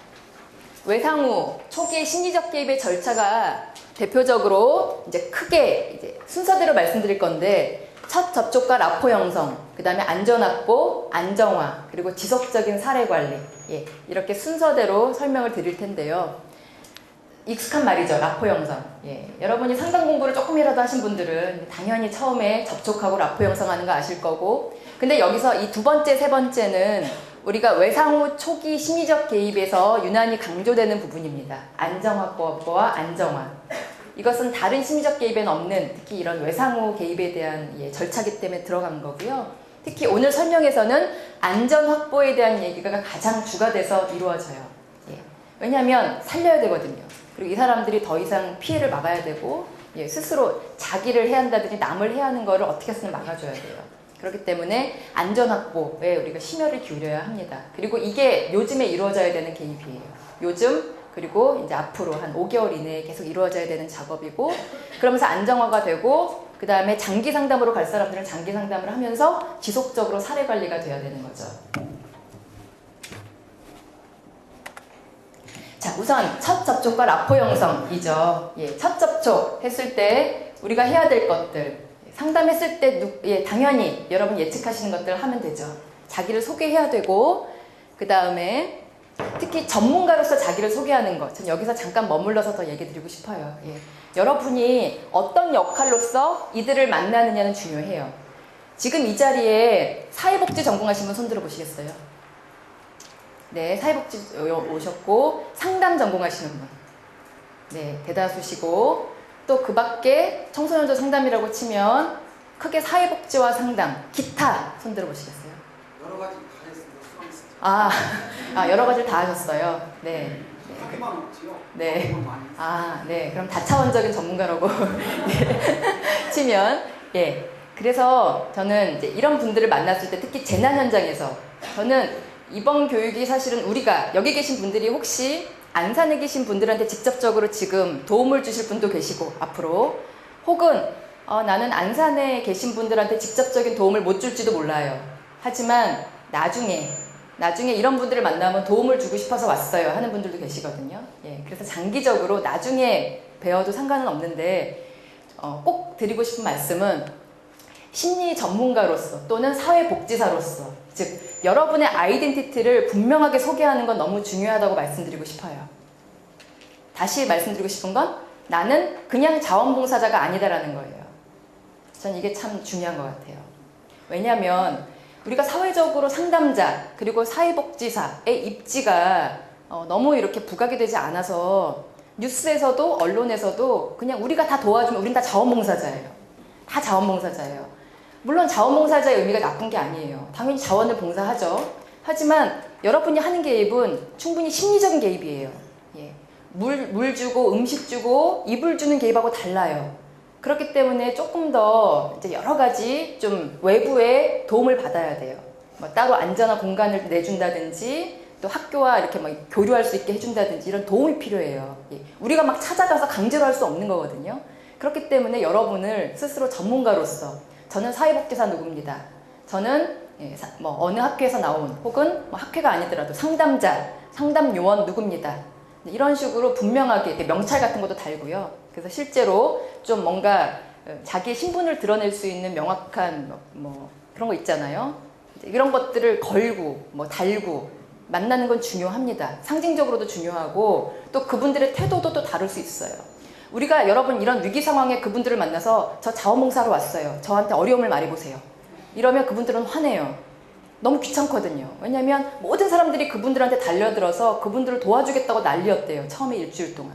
외상 후 초기의 심리적 개입의 절차가 대표적으로 이제 크게 이제 순서대로 말씀드릴 건데, 첫 접촉과 라포 형성, 그 다음에 안전 확보, 안정화, 그리고 지속적인 사례 관리, 예, 이렇게 순서대로 설명을 드릴 텐데요. 익숙한 말이죠, 라포 형성. 예, 여러분이 상담 공부를 조금이라도 하신 분들은 당연히 처음에 접촉하고 라포 형성하는 거 아실 거고, 근데 여기서 이 두 번째, 세 번째는 우리가 외상 후 초기 심리적 개입에서 유난히 강조되는 부분입니다. 안정 확보와 안정화. 이것은 다른 심리적 개입에는 없는, 특히 이런 외상 후 개입에 대한 절차기 때문에 들어간 거고요. 특히 오늘 설명에서는 안전 확보에 대한 얘기가 가장 주가 돼서 이루어져요. 예. 왜냐하면 살려야 되거든요. 그리고 이 사람들이 더 이상 피해를 막아야 되고, 예, 스스로 자기를 해야 한다든지 남을 해야 하는 거를 어떻게 해서든 막아줘야 돼요. 그렇기 때문에 안전 확보에 우리가 심혈을 기울여야 합니다. 그리고 이게 요즘에 이루어져야 되는 개입이에요. 요즘, 그리고 이제 앞으로 한 5개월 이내에 계속 이루어져야 되는 작업이고, 그러면서 안정화가 되고, 그 다음에 장기 상담으로 갈 사람들은 장기 상담을 하면서 지속적으로 사례 관리가 돼야 되는 거죠. 자, 우선 첫 접촉과 라포 형성이죠. 예, 첫 접촉 했을 때 우리가 해야 될 것들, 상담했을 때 당연히 여러분 예측하시는 것들을 하면 되죠. 자기를 소개해야 되고, 그 다음에 특히 전문가로서 자기를 소개하는 것, 전 여기서 잠깐 머물러서 더 얘기 드리고 싶어요. 예. 여러분이 어떤 역할로서 이들을 만나느냐는 중요해요. 지금 이 자리에 사회복지 전공하신 분 손들어 보시겠어요? 네, 사회복지 오셨고, 상담 전공하시는 분. 네, 대다수시고, 또 그 밖에 청소년도 상담이라고 치면 크게 사회복지와 상담, 기타 손들어 보시겠어요? 여러 가지 다 했습니다. 여러 가지를 다 하셨어요. 네. 하기만 없지요. 네. 네. 그럼 다차원적인 전문가라고 치면, 예. 그래서 저는 이제 이런 분들을 만났을 때, 특히 재난 현장에서, 저는 이번 교육이 사실은 우리가 여기 계신 분들이 혹시 안산에 계신 분들한테 직접적으로 지금 도움을 주실 분도 계시고, 앞으로, 혹은 나는 안산에 계신 분들한테 직접적인 도움을 못 줄지도 몰라요. 하지만 나중에 이런 분들을 만나면 도움을 주고 싶어서 왔어요 하는 분들도 계시거든요. 예, 그래서 장기적으로 나중에 배워도 상관은 없는데, 꼭 드리고 싶은 말씀은 심리 전문가로서 또는 사회복지사로서 즉 여러분의 아이덴티티를 분명하게 소개하는 건 너무 중요하다고 말씀드리고 싶어요. 다시 말씀드리고 싶은 건 나는 그냥 자원봉사자가 아니다라는 거예요. 전 이게 참 중요한 것 같아요. 왜냐하면 우리가 사회적으로 상담자 그리고 사회복지사의 입지가 너무 이렇게 부각이 되지 않아서 뉴스에서도 언론에서도 그냥 우리가 다 도와주면 우린 다 자원봉사자예요. 다 자원봉사자예요. 물론 자원봉사자의 의미가 나쁜 게 아니에요. 당연히 자원을 봉사하죠. 하지만 여러분이 하는 개입은 충분히 심리적인 개입이에요. 예. 물 주고 음식 주고 이불 주는 개입하고 달라요. 그렇기 때문에 조금 더 이제 여러 가지 좀 외부의 도움을 받아야 돼요. 뭐 따로 안전한 공간을 내준다든지 또 학교와 이렇게 막 교류할 수 있게 해준다든지 이런 도움이 필요해요. 예. 우리가 막 찾아가서 강제로 할 수 없는 거거든요. 그렇기 때문에 여러분을 스스로 전문가로서 저는 사회복지사 누구입니다. 저는 뭐 어느 학교에서 나온 혹은 뭐 학회가 아니더라도 상담자, 상담요원 누구입니다. 이런 식으로 분명하게 이렇게 명찰 같은 것도 달고요. 그래서 실제로 좀 뭔가 자기의 신분을 드러낼 수 있는 명확한 뭐 그런 거 있잖아요. 이런 것들을 걸고 뭐 달고 만나는 건 중요합니다. 상징적으로도 중요하고 또 그분들의 태도도 또 다를 수 있어요. 우리가 여러분 이런 위기 상황에 그분들을 만나서 저 자원봉사로 왔어요. 저한테 어려움을 말해보세요. 이러면 그분들은 화내요. 너무 귀찮거든요. 왜냐하면 모든 사람들이 그분들한테 달려들어서 그분들을 도와주겠다고 난리였대요. 처음에 일주일 동안.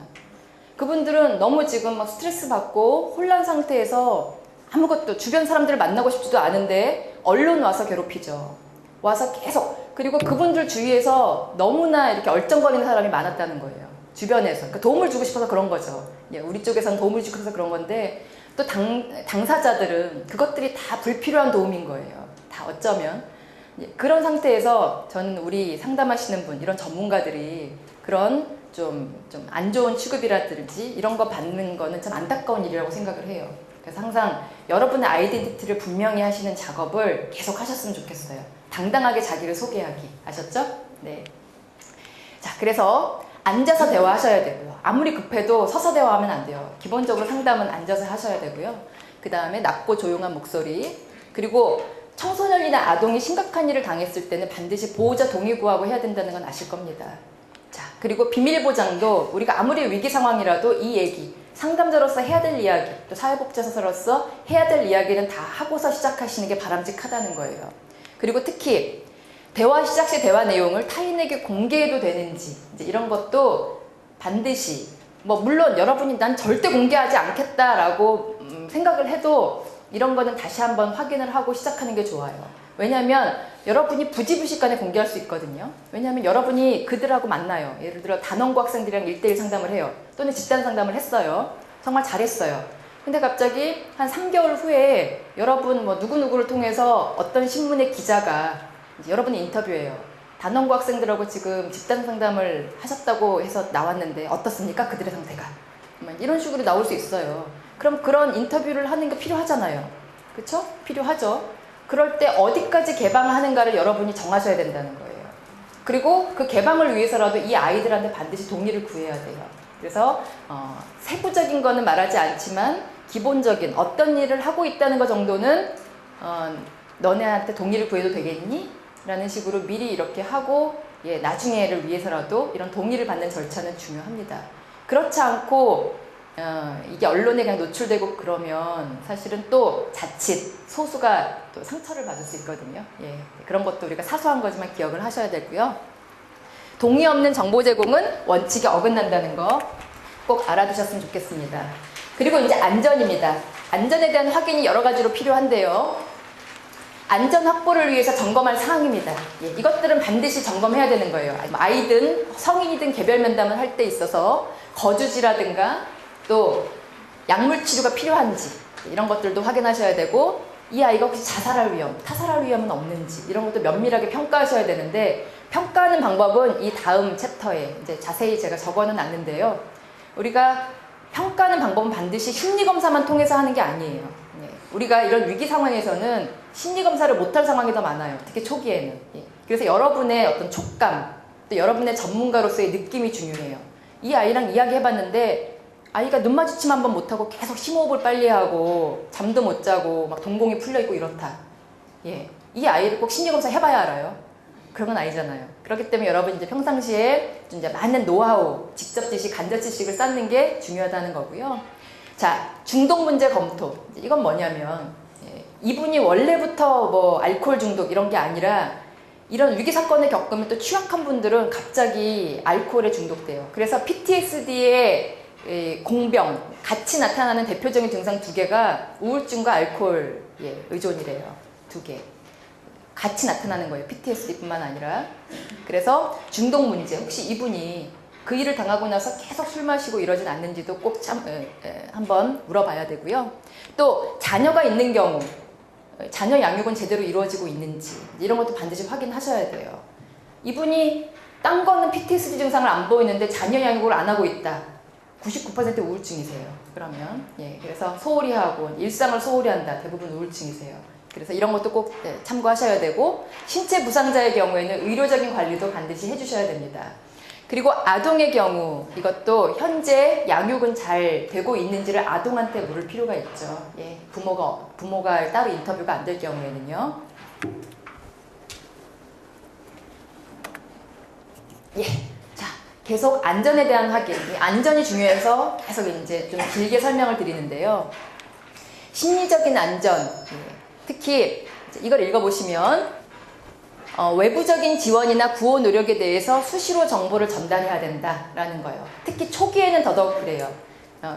그분들은 너무 지금 막 스트레스 받고 혼란 상태에서 아무것도 주변 사람들을 만나고 싶지도 않은데 언론 와서 괴롭히죠. 와서 계속 그리고 그분들 주위에서 너무나 이렇게 얼쩡거리는 사람이 많았다는 거예요. 주변에서. 그러니까 도움을 주고 싶어서 그런 거죠. 예, 우리 쪽에서는 도움을 주고 싶어서 그런 건데 또 당사자들은 그것들이 다 불필요한 도움인 거예요. 다 어쩌면. 예, 그런 상태에서 저는 우리 상담하시는 분, 이런 전문가들이 그런 좀 안 좋은 취급이라든지 이런 거 받는 거는 참 안타까운 일이라고 생각을 해요. 그래서 항상 여러분의 아이덴티티를 분명히 하시는 작업을 계속 하셨으면 좋겠어요. 당당하게 자기를 소개하기. 아셨죠? 네. 자, 그래서 앉아서 대화하셔야 되고요. 아무리 급해도 서서 대화하면 안 돼요. 기본적으로 상담은 앉아서 하셔야 되고요. 그 다음에 낮고 조용한 목소리. 그리고 청소년이나 아동이 심각한 일을 당했을 때는 반드시 보호자 동의 구하고 해야 된다는 건 아실 겁니다. 자, 그리고 비밀 보장도 우리가 아무리 위기 상황이라도 이 얘기, 상담자로서 해야 될 이야기, 또 사회복지사로서 해야 될 이야기는 다 하고서 시작하시는 게 바람직하다는 거예요. 그리고 특히 대화 시작 시 대화 내용을 타인에게 공개해도 되는지 이제 이런 것도 반드시 뭐 물론 여러분이 난 절대 공개하지 않겠다라고 생각을 해도 이런 거는 다시 한번 확인을 하고 시작하는 게 좋아요. 왜냐하면 여러분이 부지불식간에 공개할 수 있거든요. 왜냐하면 여러분이 그들하고 만나요. 예를 들어 단원고 학생들이랑 1대1 상담을 해요. 또는 집단 상담을 했어요. 정말 잘했어요. 근데 갑자기 한 3개월 후에 여러분 뭐 누구누구를 통해서 어떤 신문의 기자가 이제 여러분이 인터뷰해요. 단원고 학생들하고 지금 집단 상담을 하셨다고 해서 나왔는데 어떻습니까? 그들의 상태가. 이런 식으로 나올 수 있어요. 그럼 그런 인터뷰를 하는 게 필요하잖아요. 그렇죠? 필요하죠. 그럴 때 어디까지 개방하는가를 여러분이 정하셔야 된다는 거예요. 그리고 그 개방을 위해서라도 이 아이들한테 반드시 동의를 구해야 돼요. 그래서 세부적인 거는 말하지 않지만 기본적인 어떤 일을 하고 있다는 것 정도는 너네한테 동의를 구해도 되겠니? 라는 식으로 미리 이렇게 하고 나중에를 위해서라도 이런 동의를 받는 절차는 중요합니다. 그렇지 않고 이게 언론에 그냥 노출되고 그러면 사실은 또 자칫 소수가 또 상처를 받을 수 있거든요. 예, 그런 것도 우리가 사소한 거지만 기억을 하셔야 되고요. 동의 없는 정보 제공은 원칙에 어긋난다는 거 꼭 알아두셨으면 좋겠습니다. 그리고 이제 안전입니다. 안전에 대한 확인이 여러 가지로 필요한데요. 안전 확보를 위해서 점검할 사항입니다. 예, 이것들은 반드시 점검해야 되는 거예요. 아이든 성인이든 개별 면담을 할 때 있어서 거주지라든가 또 약물 치료가 필요한지 이런 것들도 확인하셔야 되고 이 아이가 혹시 자살할 위험, 타살할 위험은 없는지 이런 것도 면밀하게 평가하셔야 되는데 평가하는 방법은 이 다음 챕터에 이제 자세히 제가 적어는 놨는데요. 우리가 평가하는 방법은 반드시 심리검사만 통해서 하는 게 아니에요. 예, 우리가 이런 위기 상황에서는 심리검사를 못할 상황이 더 많아요. 특히 초기에는. 예, 그래서 여러분의 어떤 촉감, 또 여러분의 전문가로서의 느낌이 중요해요. 이 아이랑 이야기해봤는데 아이가 눈 마주침 한번 못하고 계속 심호흡을 빨리 하고 잠도 못 자고 막 동공이 풀려있고 이렇다. 예, 이 아이를 꼭 심리검사 해봐야 알아요. 그런 건 아니잖아요. 그렇기 때문에 여러분 이제 평상시에 좀 이제 많은 노하우, 직접 지식, 간접 지식을 쌓는 게 중요하다는 거고요. 자, 중독 문제 검토. 이건 뭐냐면 이분이 원래부터 뭐 알코올 중독 이런 게 아니라 이런 위기 사건을 겪으면 또 취약한 분들은 갑자기 알코올에 중독돼요. 그래서 PTSD의 공병, 같이 나타나는 대표적인 증상 두 개가 우울증과 알코올 의존이래요. 두 개. 같이 나타나는 거예요. PTSD뿐만 아니라. 그래서 중독 문제, 혹시 이분이 그 일을 당하고 나서 계속 술 마시고 이러진 않는지도 꼭 한번 물어봐야 되고요. 또 자녀가 있는 경우 자녀 양육은 제대로 이루어지고 있는지 이런 것도 반드시 확인하셔야 돼요. 이분이 딴 거는 PTSD 증상을 안 보이는데 자녀 양육을 안 하고 있다. 99% 우울증이세요. 그러면 그래서 소홀히 하고 일상을 소홀히 한다. 대부분 우울증이세요. 그래서 이런 것도 꼭 참고하셔야 되고 신체 부상자의 경우에는 의료적인 관리도 반드시 해주셔야 됩니다. 그리고 아동의 경우 이것도 현재 양육은 잘 되고 있는지를 아동한테 물을 필요가 있죠. 부모가 따로 인터뷰가 안 될 경우에는요. 자, 계속 안전에 대한 확인. 안전이 중요해서 계속 이제 좀 길게 설명을 드리는데요. 심리적인 안전. 특히 이걸 읽어보시면 외부적인 지원이나 구호 노력에 대해서 수시로 정보를 전달해야 된다라는 거예요. 특히 초기에는 더더욱 그래요.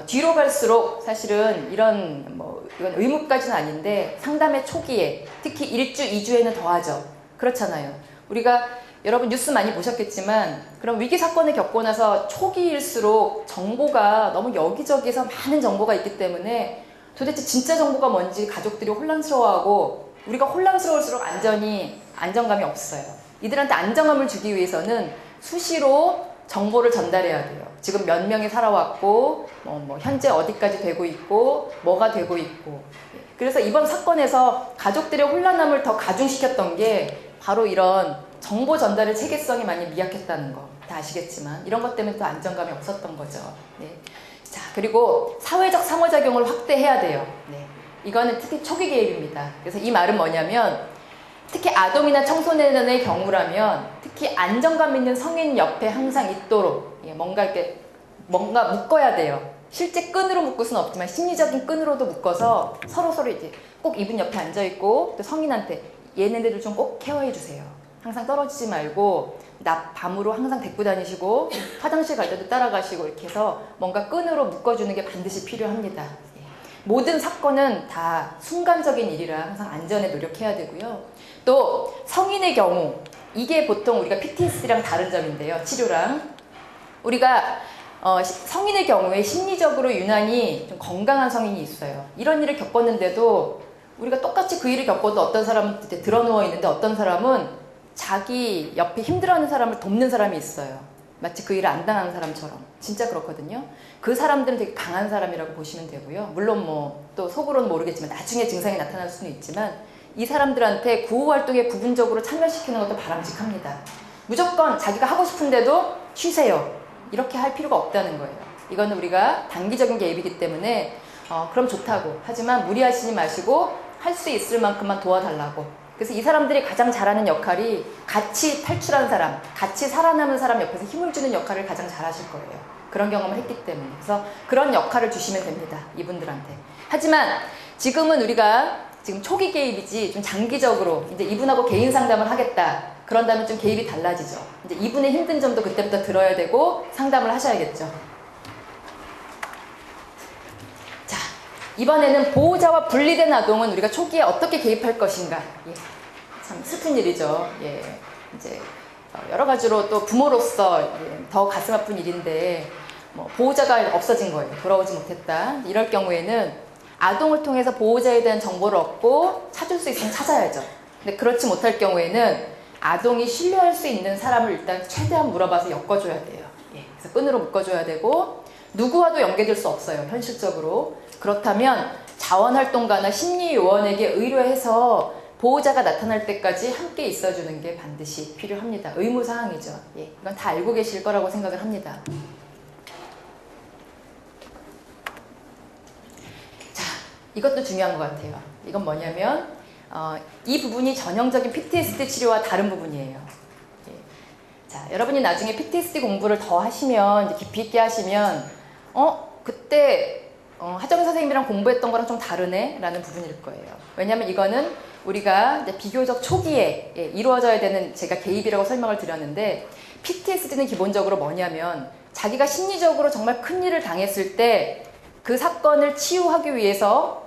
뒤로 갈수록 사실은 이건 의무까지는 아닌데 상담의 초기에 특히 1주, 2주에는 더하죠. 그렇잖아요. 우리가 여러분 뉴스 많이 보셨겠지만 그런 위기 사건을 겪고 나서 초기일수록 정보가 너무 여기저기서 많은 정보가 있기 때문에 도대체 진짜 정보가 뭔지 가족들이 혼란스러워하고 우리가 혼란스러울수록 안정감이 없어요. 이들한테 안정감을 주기 위해서는 수시로 정보를 전달해야 돼요. 지금 몇 명이 살아왔고 현재 어디까지 되고 있고 뭐가 되고 있고. 그래서 이번 사건에서 가족들의 혼란함을 더 가중시켰던 게 바로 이런 정보 전달의 체계성이 많이 미약했다는 거 다 아시겠지만 이런 것 때문에 또 안정감이 없었던 거죠. 자, 그리고 사회적 상호작용을 확대해야 돼요. 이거는 특히 초기 개입입니다. 그래서 이 말은 뭐냐면 특히 아동이나 청소년의 경우라면 특히 안정감 있는 성인 옆에 항상 있도록 뭔가 묶어야 돼요. 실제 끈으로 묶을 수는 없지만 심리적인 끈으로도 묶어서 서로 이제 꼭 이분 옆에 앉아 있고 또 성인한테 얘네들을 좀 꼭 케어해 주세요. 항상 떨어지지 말고 밤으로 항상 데리고 다니시고 화장실 갈 때도 따라가시고 이렇게 해서 뭔가 끈으로 묶어주는 게 반드시 필요합니다. 모든 사건은 다 순간적인 일이라 항상 안전에 노력해야 되고요. 또 성인의 경우 이게 보통 우리가 PTSD랑 다른 점인데요. 치료랑 우리가 성인의 경우에 심리적으로 유난히 좀 건강한 성인이 있어요. 이런 일을 겪었는데도 우리가 똑같이 그 일을 겪어도 어떤 사람은 이제 드러누워 있는데 어떤 사람은 자기 옆에 힘들어하는 사람을 돕는 사람이 있어요. 마치 그 일을 안 당한 사람처럼. 진짜 그렇거든요. 그 사람들은 되게 강한 사람이라고 보시면 되고요. 물론 또 속으로는 모르겠지만 나중에 증상이 나타날 수는 있지만 이 사람들한테 구호활동에 부분적으로 참여시키는 것도 바람직합니다. 무조건 자기가 하고 싶은데도 쉬세요. 이렇게 할 필요가 없다는 거예요. 이거는 우리가 단기적인 개입이기 때문에 그럼 좋다고. 하지만 무리하시지 마시고 할 수 있을 만큼만 도와달라고. 그래서 이 사람들이 가장 잘하는 역할이 같이 탈출한 사람, 같이 살아남은 사람 옆에서 힘을 주는 역할을 가장 잘하실 거예요. 그런 경험을 했기 때문에. 그래서 그런 역할을 주시면 됩니다. 이분들한테. 하지만 지금은 우리가 지금 초기 개입이지 좀 장기적으로 이제 이분하고 개인 상담을 하겠다. 그런다면 좀 개입이 달라지죠. 이제 이분의 힘든 점도 그때부터 들어야 되고 상담을 하셔야겠죠. 자, 이번에는 보호자와 분리된 아동은 우리가 초기에 어떻게 개입할 것인가. 참 슬픈 일이죠. 이제 여러 가지로 또 부모로서 더 가슴 아픈 일인데 보호자가 없어진 거예요. 돌아오지 못했다. 이럴 경우에는 아동을 통해서 보호자에 대한 정보를 얻고 찾을 수 있으면 찾아야죠. 근데 그렇지 못할 경우에는 아동이 신뢰할 수 있는 사람을 일단 최대한 물어봐서 엮어줘야 돼요. 그래서 끈으로 묶어줘야 되고 누구와도 연계될 수 없어요. 현실적으로. 그렇다면 자원활동가나 심리요원에게 의뢰해서 보호자가 나타날 때까지 함께 있어주는 게 반드시 필요합니다. 의무사항이죠. 이건 다 알고 계실 거라고 생각을 합니다. 이것도 중요한 것 같아요. 이건 뭐냐면 이 부분이 전형적인 PTSD 치료와 다른 부분이에요. 예. 자, 여러분이 나중에 PTSD 공부를 더 하시면 이제 깊이 있게 하시면 그때 하정 선생님이랑 공부했던 거랑 좀 다르네 라는 부분일 거예요. 왜냐하면 이거는 우리가 이제 비교적 초기에 이루어져야 되는 제가 개입이라고 설명을 드렸는데 PTSD는 기본적으로 뭐냐면 자기가 심리적으로 정말 큰일을 당했을 때 그 사건을 치유하기 위해서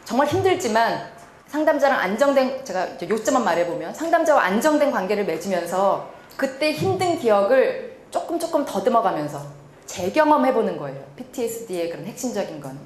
정말 힘들지만 상담자랑 안정된, 제가 이제 요점만 말해보면 상담자와 안정된 관계를 맺으면서 그때 힘든 기억을 조금 더듬어가면서 재경험해보는 거예요. PTSD의 그런 핵심적인 건.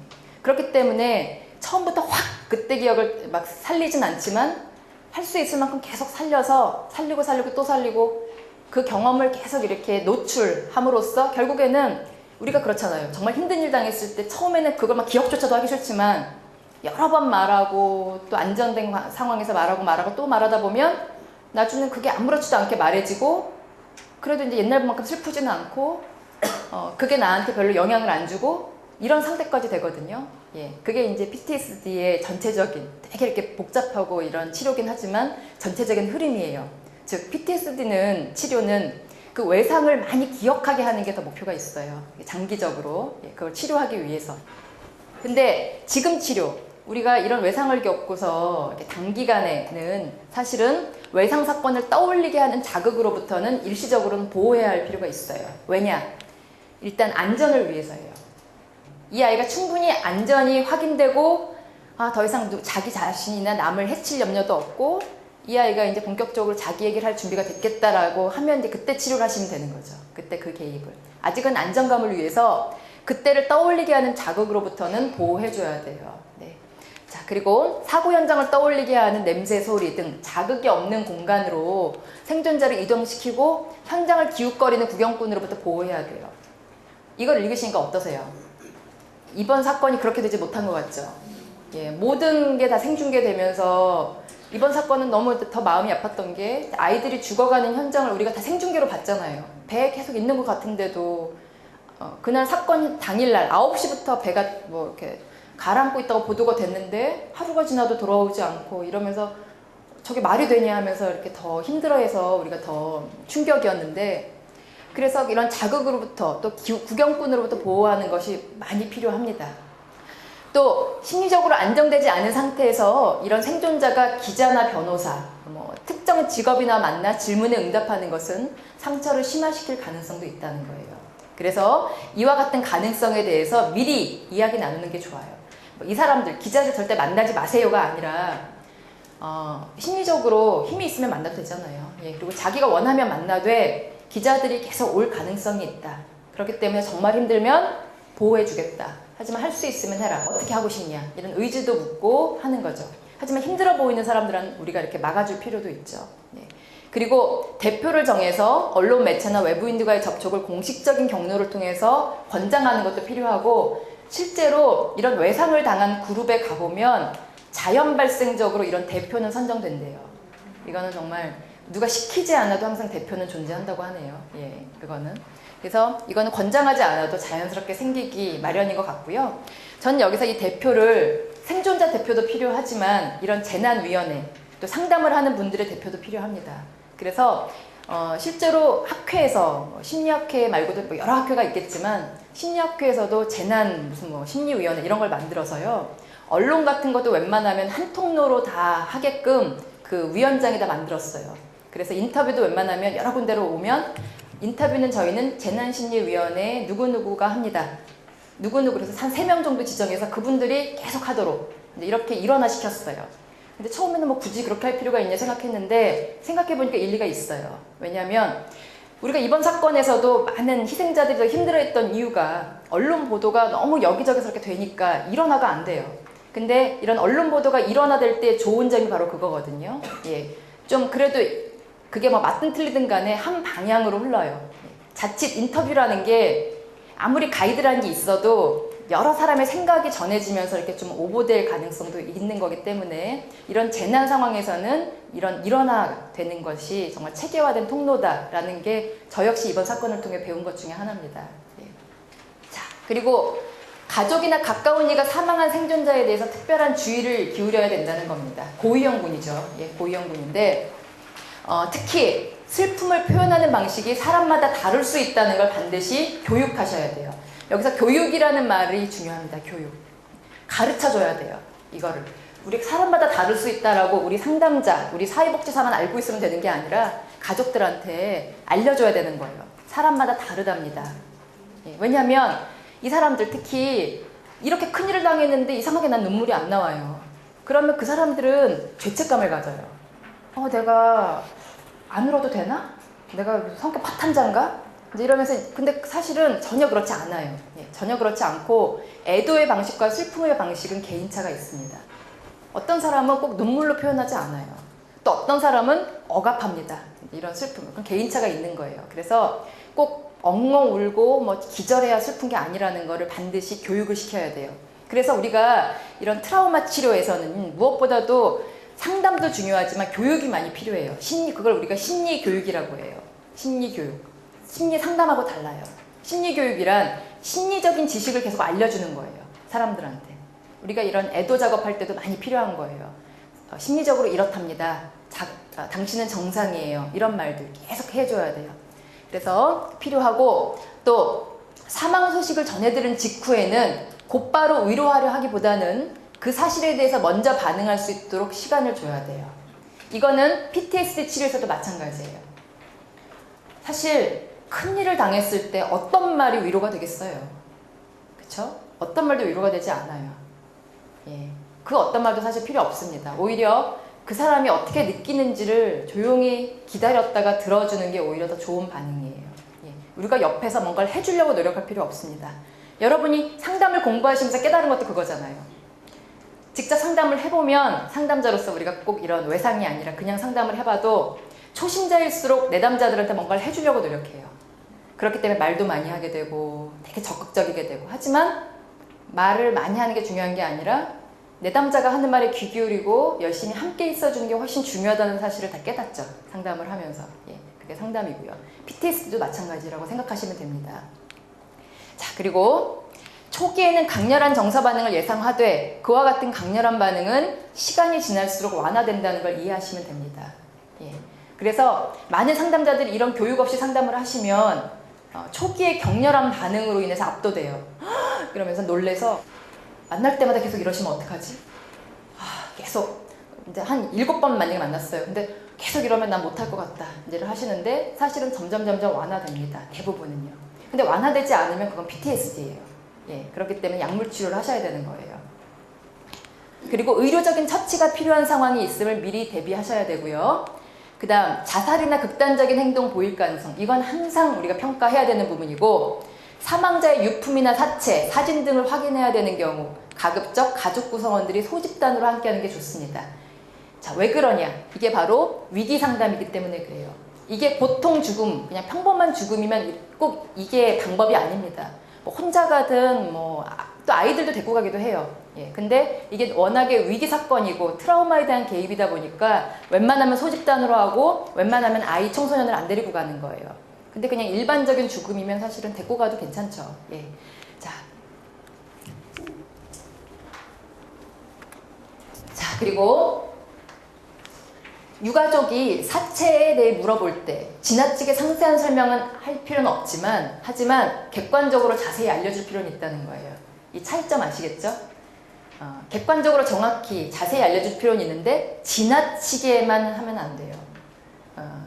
그렇기 때문에 처음부터 확 그때 기억을 막 살리진 않지만 할 수 있을 만큼 계속 살려서 살리고 또 살리고 그 경험을 계속 이렇게 노출함으로써 결국에는 우리가 그렇잖아요. 정말 힘든 일 당했을 때 처음에는 그걸 막 기억조차도 하기 싫지만 여러 번 말하고 또 안정된 상황에서 말하고 또 말하다 보면 나중에는 그게 아무렇지도 않게 말해지고 그래도 이제 옛날만큼 슬프지는 않고 그게 나한테 별로 영향을 안 주고 이런 상태까지 되거든요. 예, 그게 이제 PTSD의 전체적인 되게 이렇게 복잡하고 이런 치료긴 하지만 전체적인 흐름이에요. 즉 PTSD는 치료는 그 외상을 많이 기억하게 하는 게 더 목표가 있어요. 장기적으로 그걸 치료하기 위해서. 근데 지금 치료 우리가 이런 외상을 겪고서 단기간에는 사실은 외상 사건을 떠올리게 하는 자극으로부터는 일시적으로는 보호해야 할 필요가 있어요. 왜냐? 일단 안전을 위해서예요. 이 아이가 충분히 안전이 확인되고 더 이상 자기 자신이나 남을 해칠 염려도 없고 이 아이가 이제 본격적으로 자기 얘기를 할 준비가 됐겠다라고 하면 이제 그때 치료를 하시면 되는 거죠. 그때 그 개입을. 아직은 안정감을 위해서 그때를 떠올리게 하는 자극으로부터는 보호해줘야 돼요. 네. 자, 그리고 사고 현장을 떠올리게 하는 냄새, 소리 등 자극이 없는 공간으로 생존자를 이동시키고 현장을 기웃거리는 구경꾼으로부터 보호해야 돼요. 이걸 읽으시니까 어떠세요? 이번 사건이 그렇게 되지 못한 것 같죠? 예, 모든 게 다 생중계되면서 이번 사건은 너무 더 마음이 아팠던 게 아이들이 죽어가는 현장을 우리가 다 생중계로 봤잖아요. 배에 계속 있는 것 같은데도 그날 사건 당일날 9시부터 배가 뭐 이렇게 가라앉고 있다고 보도가 됐는데 하루가 지나도 돌아오지 않고 이러면서 저게 말이 되냐 하면서 이렇게 더 힘들어해서 우리가 더 충격이었는데 그래서 이런 자극으로부터 또 구경꾼으로부터 보호하는 것이 많이 필요합니다. 또 심리적으로 안정되지 않은 상태에서 이런 생존자가 기자나 변호사, 특정 직업이나 만나 질문에 응답하는 것은 상처를 심화시킬 가능성도 있다는 거예요. 그래서 이와 같은 가능성에 대해서 미리 이야기 나누는 게 좋아요. 이 사람들, 기자들 절대 만나지 마세요가 아니라 심리적으로 힘이 있으면 만나도 되잖아요. 예, 그리고 자기가 원하면 만나되 기자들이 계속 올 가능성이 있다. 그렇기 때문에 정말 힘들면 보호해주겠다. 하지만 할 수 있으면 해라. 어떻게 하고 싶냐. 이런 의지도 묻고 하는 거죠. 하지만 힘들어 보이는 사람들은 우리가 이렇게 막아줄 필요도 있죠. 네. 그리고 대표를 정해서 언론 매체나 외부인들과의 접촉을 공식적인 경로를 통해서 권장하는 것도 필요하고 실제로 이런 외상을 당한 그룹에 가보면 자연 발생적으로 이런 대표는 선정된대요. 이거는 정말 누가 시키지 않아도 항상 대표는 존재한다고 하네요. 예, 그거는. 그래서 이거는 권장하지 않아도 자연스럽게 생기기 마련인 것 같고요. 전 여기서 이 대표를 생존자 대표도 필요하지만 이런 재난위원회 또 상담을 하는 분들의 대표도 필요합니다. 그래서 실제로 학회에서 심리학회 말고도 여러 학회가 있겠지만 심리학회에서도 재난 무슨 심리위원회 이런 걸 만들어서요. 언론 같은 것도 웬만하면 한 통로로 다 하게끔 그 위원장에다 만들었어요. 그래서 인터뷰도 웬만하면 여러 군데로 오면 인터뷰는 저희는 재난심리위원회 누구누구가 합니다. 누구누구 그래서 한 3명 정도 지정해서 그분들이 계속 하도록 이렇게 일원화시켰어요. 근데 처음에는 굳이 그렇게 할 필요가 있냐 생각했는데 생각해보니까 일리가 있어요. 왜냐하면 우리가 이번 사건에서도 많은 희생자들이 더 힘들어했던 이유가 언론 보도가 너무 여기저기서 이렇게 되니까 일원화가 안 돼요. 근데 이런 언론 보도가 일원화될 때 좋은 점이 바로 그거거든요. 예, 좀 그래도 그게 맞든 틀리든 간에 한 방향으로 흘러요. 자칫 인터뷰라는 게 아무리 가이드라는 게 있어도 여러 사람의 생각이 전해지면서 이렇게 좀 오보될 가능성도 있는 거기 때문에 이런 재난 상황에서는 이런 일원화되는 것이 정말 체계화된 통로다라는 게 저 역시 이번 사건을 통해 배운 것 중에 하나입니다. 예. 자, 그리고 가족이나 가까운 이가 사망한 생존자에 대해서 특별한 주의를 기울여야 된다는 겁니다. 고위험군이죠. 예, 고위험군인데 특히 슬픔을 표현하는 방식이 사람마다 다를 수 있다는 걸 반드시 교육하셔야 돼요. 여기서 교육이라는 말이 중요합니다. 교육. 가르쳐줘야 돼요. 이거를. 우리 사람마다 다를 수 있다라고 우리 상담자, 우리 사회복지사만 알고 있으면 되는 게 아니라 가족들한테 알려줘야 되는 거예요. 사람마다 다르답니다. 예, 왜냐하면 이 사람들 특히 이렇게 큰일을 당했는데 이상하게 난 눈물이 안 나와요. 그러면 그 사람들은 죄책감을 가져요. 내가 안 울어도 되나? 내가 성격 파탄자인가? 이제 이러면서 근데 사실은 전혀 그렇지 않아요. 예, 전혀 그렇지 않고 애도의 방식과 슬픔의 방식은 개인차가 있습니다. 어떤 사람은 꼭 눈물로 표현하지 않아요. 또 어떤 사람은 억압합니다. 이런 슬픔, 그건 개인차가 있는 거예요. 그래서 꼭 엉엉 울고 뭐 기절해야 슬픈 게 아니라는 거를 반드시 교육을 시켜야 돼요. 그래서 우리가 이런 트라우마 치료에서는 무엇보다도 상담도 중요하지만 교육이 많이 필요해요. 그걸 우리가 심리 교육이라고 해요. 심리 교육. 심리 상담하고 달라요. 심리 교육이란 심리적인 지식을 계속 알려주는 거예요. 사람들한테. 우리가 이런 애도 작업할 때도 많이 필요한 거예요. 심리적으로 이렇답니다. 당신은 정상이에요. 이런 말들 계속 해줘야 돼요. 그래서 필요하고 또 사망 소식을 전해들은 직후에는 곧바로 위로하려 하기보다는 그 사실에 대해서 먼저 반응할 수 있도록 시간을 줘야 돼요. 이거는 PTSD 치료에서도 마찬가지예요. 사실 큰일을 당했을 때 어떤 말이 위로가 되겠어요? 그쵸? 어떤 말도 위로가 되지 않아요. 예. 그 어떤 말도 사실 필요 없습니다. 오히려 그 사람이 어떻게 느끼는지를 조용히 기다렸다가 들어주는 게 오히려 더 좋은 반응이에요. 예. 우리가 옆에서 뭔가를 해주려고 노력할 필요 없습니다. 여러분이 상담을 공부하시면서 깨달은 것도 그거잖아요. 직접 상담을 해보면 상담자로서 우리가 꼭 이런 외상이 아니라 그냥 상담을 해봐도 초심자일수록 내담자들한테 뭔가를 해주려고 노력해요. 그렇기 때문에 말도 많이 하게 되고 되게 적극적이게 되고 하지만 말을 많이 하는 게 중요한 게 아니라 내담자가 하는 말에 귀 기울이고 열심히 함께 있어주는 게 훨씬 중요하다는 사실을 다 깨닫죠. 상담을 하면서. 예, 그게 상담이고요. PTSD도 마찬가지라고 생각하시면 됩니다. 자, 그리고 초기에는 강렬한 정서 반응을 예상하되 그와 같은 강렬한 반응은 시간이 지날수록 완화된다는 걸 이해하시면 됩니다. 예, 그래서 많은 상담자들이 이런 교육 없이 상담을 하시면 초기에 격렬한 반응으로 인해서 압도돼요. 이러면서 놀래서 만날 때마다 계속 이러시면 어떡하지? 계속 이제 한 7번 만약에 만났어요. 근데 계속 이러면 난 못할 것 같다. 이제를 하시는데 사실은 점점 완화됩니다. 대부분은요. 근데 완화되지 않으면 그건 PTSD예요. 예, 그렇기 때문에 약물 치료를 하셔야 되는 거예요. 그리고 의료적인 처치가 필요한 상황이 있음을 미리 대비하셔야 되고요. 그 다음 자살이나 극단적인 행동 보일 가능성. 이건 항상 우리가 평가해야 되는 부분이고 사망자의 유품이나 사체, 사진 등을 확인해야 되는 경우 가급적 가족 구성원들이 소집단으로 함께하는 게 좋습니다. 자, 왜 그러냐? 이게 바로 위기 상담이기 때문에 그래요. 이게 보통 죽음, 그냥 평범한 죽음이면 꼭 이게 방법이 아닙니다. 뭐 혼자 가든 또 아이들도 데리고 가기도 해요. 예, 근데 이게 워낙에 위기 사건이고 트라우마에 대한 개입이다 보니까 웬만하면 소집단으로 하고 웬만하면 아이 청소년을 안 데리고 가는 거예요. 근데 그냥 일반적인 죽음이면 사실은 데리고 가도 괜찮죠. 예. 자, 그리고 유가족이 사체에 대해 물어볼 때 지나치게 상세한 설명은 할 필요는 없지만 하지만 객관적으로 자세히 알려줄 필요는 있다는 거예요. 이 차이점 아시겠죠? 객관적으로 정확히 자세히 알려줄 필요는 있는데 지나치게만 하면 안 돼요.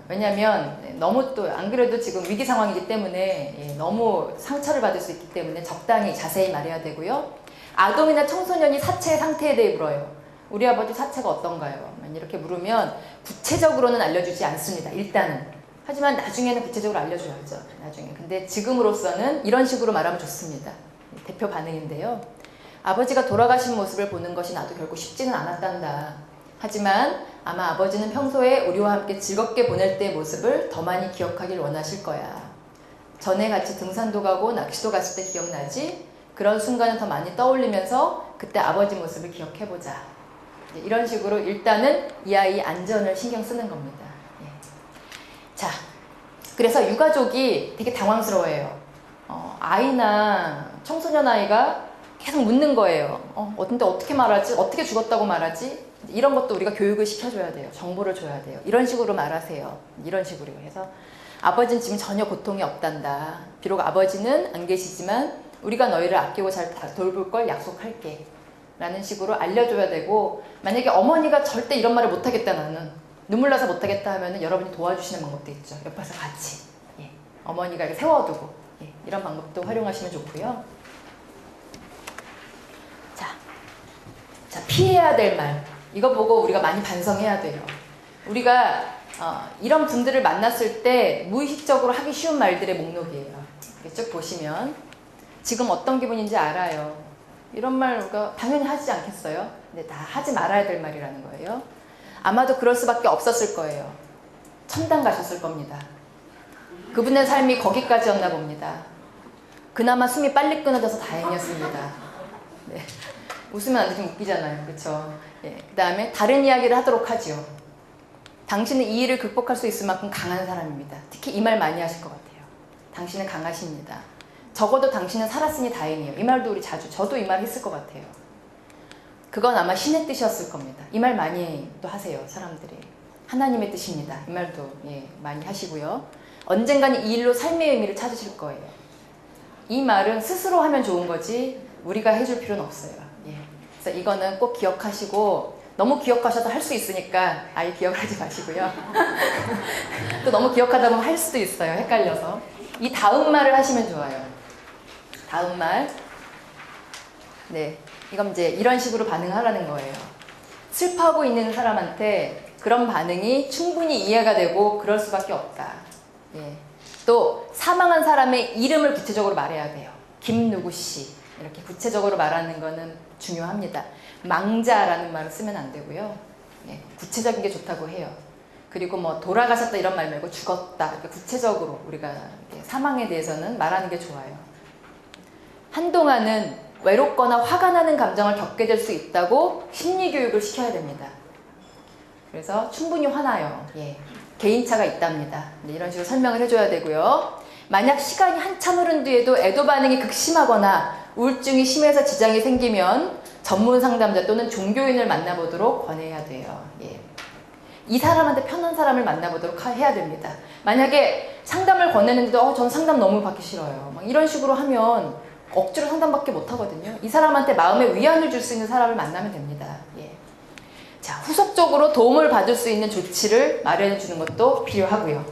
왜냐하면 너무 또 안 그래도 지금 위기 상황이기 때문에 너무 상처를 받을 수 있기 때문에 적당히 자세히 말해야 되고요. 아동이나 청소년이 사체의 상태에 대해 물어요. 우리 아버지 사체가 어떤가요? 이렇게 물으면 구체적으로는 알려주지 않습니다. 일단은. 하지만 나중에는 구체적으로 알려줘야죠. 나중에. 근데 지금으로서는 이런 식으로 말하면 좋습니다. 대표 반응인데요. 아버지가 돌아가신 모습을 보는 것이 나도 결코 쉽지는 않았단다. 하지만 아마 아버지는 평소에 우리와 함께 즐겁게 보낼 때의 모습을 더 많이 기억하길 원하실 거야. 전에 같이 등산도 가고 낚시도 갔을 때 기억나지? 그런 순간을 더 많이 떠올리면서 그때 아버지 모습을 기억해보자. 이런 식으로 일단은 이 아이의 안전을 신경 쓰는 겁니다. 예. 자, 그래서 유가족이 되게 당황스러워해요. 아이나 청소년 아이가 계속 묻는 거예요. 근데 어떻게 말하지? 어떻게 죽었다고 말하지? 이런 것도 우리가 교육을 시켜줘야 돼요. 정보를 줘야 돼요. 이런 식으로 말하세요. 이런 식으로 해서 아버지는 지금 전혀 고통이 없단다. 비록 아버지는 안 계시지만 우리가 너희를 아끼고 잘 돌볼 걸 약속할게. 라는 식으로 알려줘야 되고, 만약에 어머니가 절대 이런 말을 못하겠다, 나는 눈물 나서 못하겠다 하면은 여러분이 도와주시는 방법도 있죠. 옆에서 같이 어머니가 이렇게 세워두고 이런 방법도 활용하시면 좋고요. 자, 피해야 될 말, 이거 보고 우리가 많이 반성해야 돼요. 우리가 이런 분들을 만났을 때 무의식적으로 하기 쉬운 말들의 목록이에요. 쭉 보시면 지금 어떤 기분인지 알아요. 이런 말 우리가 당연히 하지 않겠어요? 근데 다 하지 말아야 될 말이라는 거예요. 아마도 그럴 수밖에 없었을 거예요. 천당 가셨을 겁니다. 그분의 삶이 거기까지였나 봅니다. 그나마 숨이 빨리 끊어져서 다행이었습니다. 네. 웃으면 안 돼, 좀 웃기잖아요. 그렇죠? 그 다음에 다른 이야기를 하도록 하지요. 당신은 이 일을 극복할 수 있을 만큼 강한 사람입니다. 특히 이 말 많이 하실 것 같아요. 당신은 강하십니다. 적어도 당신은 살았으니 다행이에요. 이 말도 우리 저도 이 말 했을 것 같아요. 그건 아마 신의 뜻이었을 겁니다. 이 말 많이 또 하세요, 사람들이. 하나님의 뜻입니다. 이 말도 많이 하시고요. 언젠가는 이 일로 삶의 의미를 찾으실 거예요. 이 말은 스스로 하면 좋은 거지 우리가 해줄 필요는 없어요. 그래서 이거는 꼭 기억하시고, 너무 기억하셔도 할 수 있으니까 아예 기억을 하지 마시고요. 또 너무 기억하다 보면 할 수도 있어요. 헷갈려서. 이 다음 말을 하시면 좋아요. 다음 말. 이건 이제 이런 식으로 반응하라는 거예요. 슬퍼하고 있는 사람한테 그런 반응이 충분히 이해가 되고 그럴 수밖에 없다. 또 사망한 사람의 이름을 구체적으로 말해야 돼요. 김누구씨 이렇게 구체적으로 말하는 거는 중요합니다. 망자라는 말을 쓰면 안 되고요. 구체적인 게 좋다고 해요. 그리고 뭐 돌아가셨다 이런 말 말고 죽었다 이렇게 구체적으로 우리가 사망에 대해서는 말하는 게 좋아요. 한동안은 외롭거나 화가 나는 감정을 겪게 될 수 있다고 심리교육을 시켜야 됩니다. 그래서 충분히 화나요. 개인차가 있답니다. 이런 식으로 설명을 해줘야 되고요. 만약 시간이 한참 흐른 뒤에도 애도 반응이 극심하거나 우울증이 심해서 지장이 생기면 전문 상담자 또는 종교인을 만나보도록 권해야 돼요. 이 사람한테 편한 사람을 만나보도록 해야 됩니다. 만약에 상담을 권했는데도 전 상담 너무 받기 싫어요. 막 이런 식으로 하면 억지로 상담밖에 못하거든요. 이 사람한테 마음의 위안을 줄 수 있는 사람을 만나면 됩니다. 자, 후속적으로 도움을 받을 수 있는 조치를 마련해 주는 것도 필요하고요.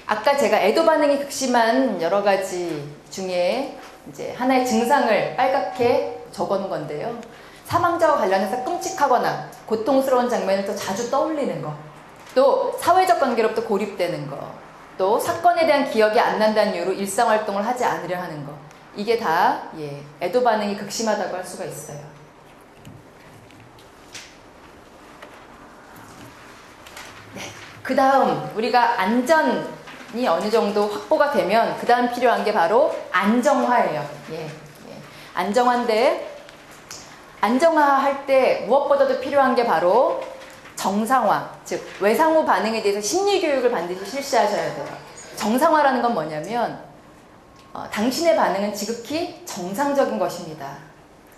아까 제가 애도 반응이 극심한 여러 가지 중에 이제 하나의 증상을 빨갛게 적어놓은 건데요. 사망자와 관련해서 끔찍하거나 고통스러운 장면을 더 자주 떠올리는 거, 또 사회적 관계로부터 고립되는 거, 또 사건에 대한 기억이 안 난다는 이유로 일상활동을 하지 않으려 하는 거, 이게 다 애도 반응이 극심하다고 할 수가 있어요. 그 다음 우리가 안전이 어느 정도 확보가 되면 그 다음 필요한 게 바로 안정화예요. 안정화인데, 안정화할 때 무엇보다도 필요한 게 바로 정상화, 즉 외상후 반응에 대해서 심리교육을 반드시 실시하셔야 돼요. 정상화라는 건 뭐냐면 당신의 반응은 지극히 정상적인 것입니다.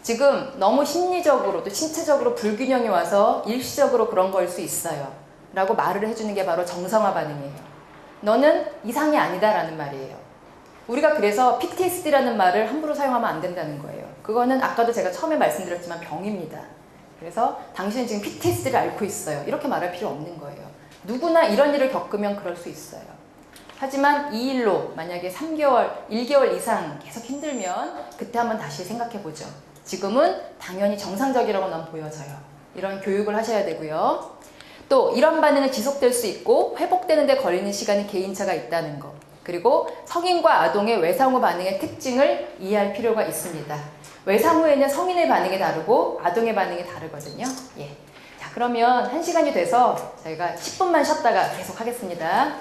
지금 너무 심리적으로 또 신체적으로 불균형이 와서 일시적으로 그런 거일 수 있어요. 라고 말을 해주는 게 바로 정상화 반응이에요. 너는 이상이 아니다 라는 말이에요. 우리가 그래서 PTSD라는 말을 함부로 사용하면 안 된다는 거예요. 그거는 아까도 제가 처음에 말씀드렸지만 병입니다. 그래서 당신은 지금 PTSD를 앓고 있어요. 이렇게 말할 필요 없는 거예요. 누구나 이런 일을 겪으면 그럴 수 있어요. 하지만 이 일로 만약에 3개월, 1개월 이상 계속 힘들면 그때 한번 다시 생각해보죠. 지금은 당연히 정상적이라고 난 보여져요. 이런 교육을 하셔야 되고요. 또 이런 반응은 지속될 수 있고 회복되는 데 걸리는 시간이 개인차가 있다는 거, 그리고 성인과 아동의 외상후 반응의 특징을 이해할 필요가 있습니다. 외상후에는 성인의 반응이 다르고 아동의 반응이 다르거든요. 자, 그러면 1시간이 돼서 저희가 10분만 쉬었다가 계속 하겠습니다.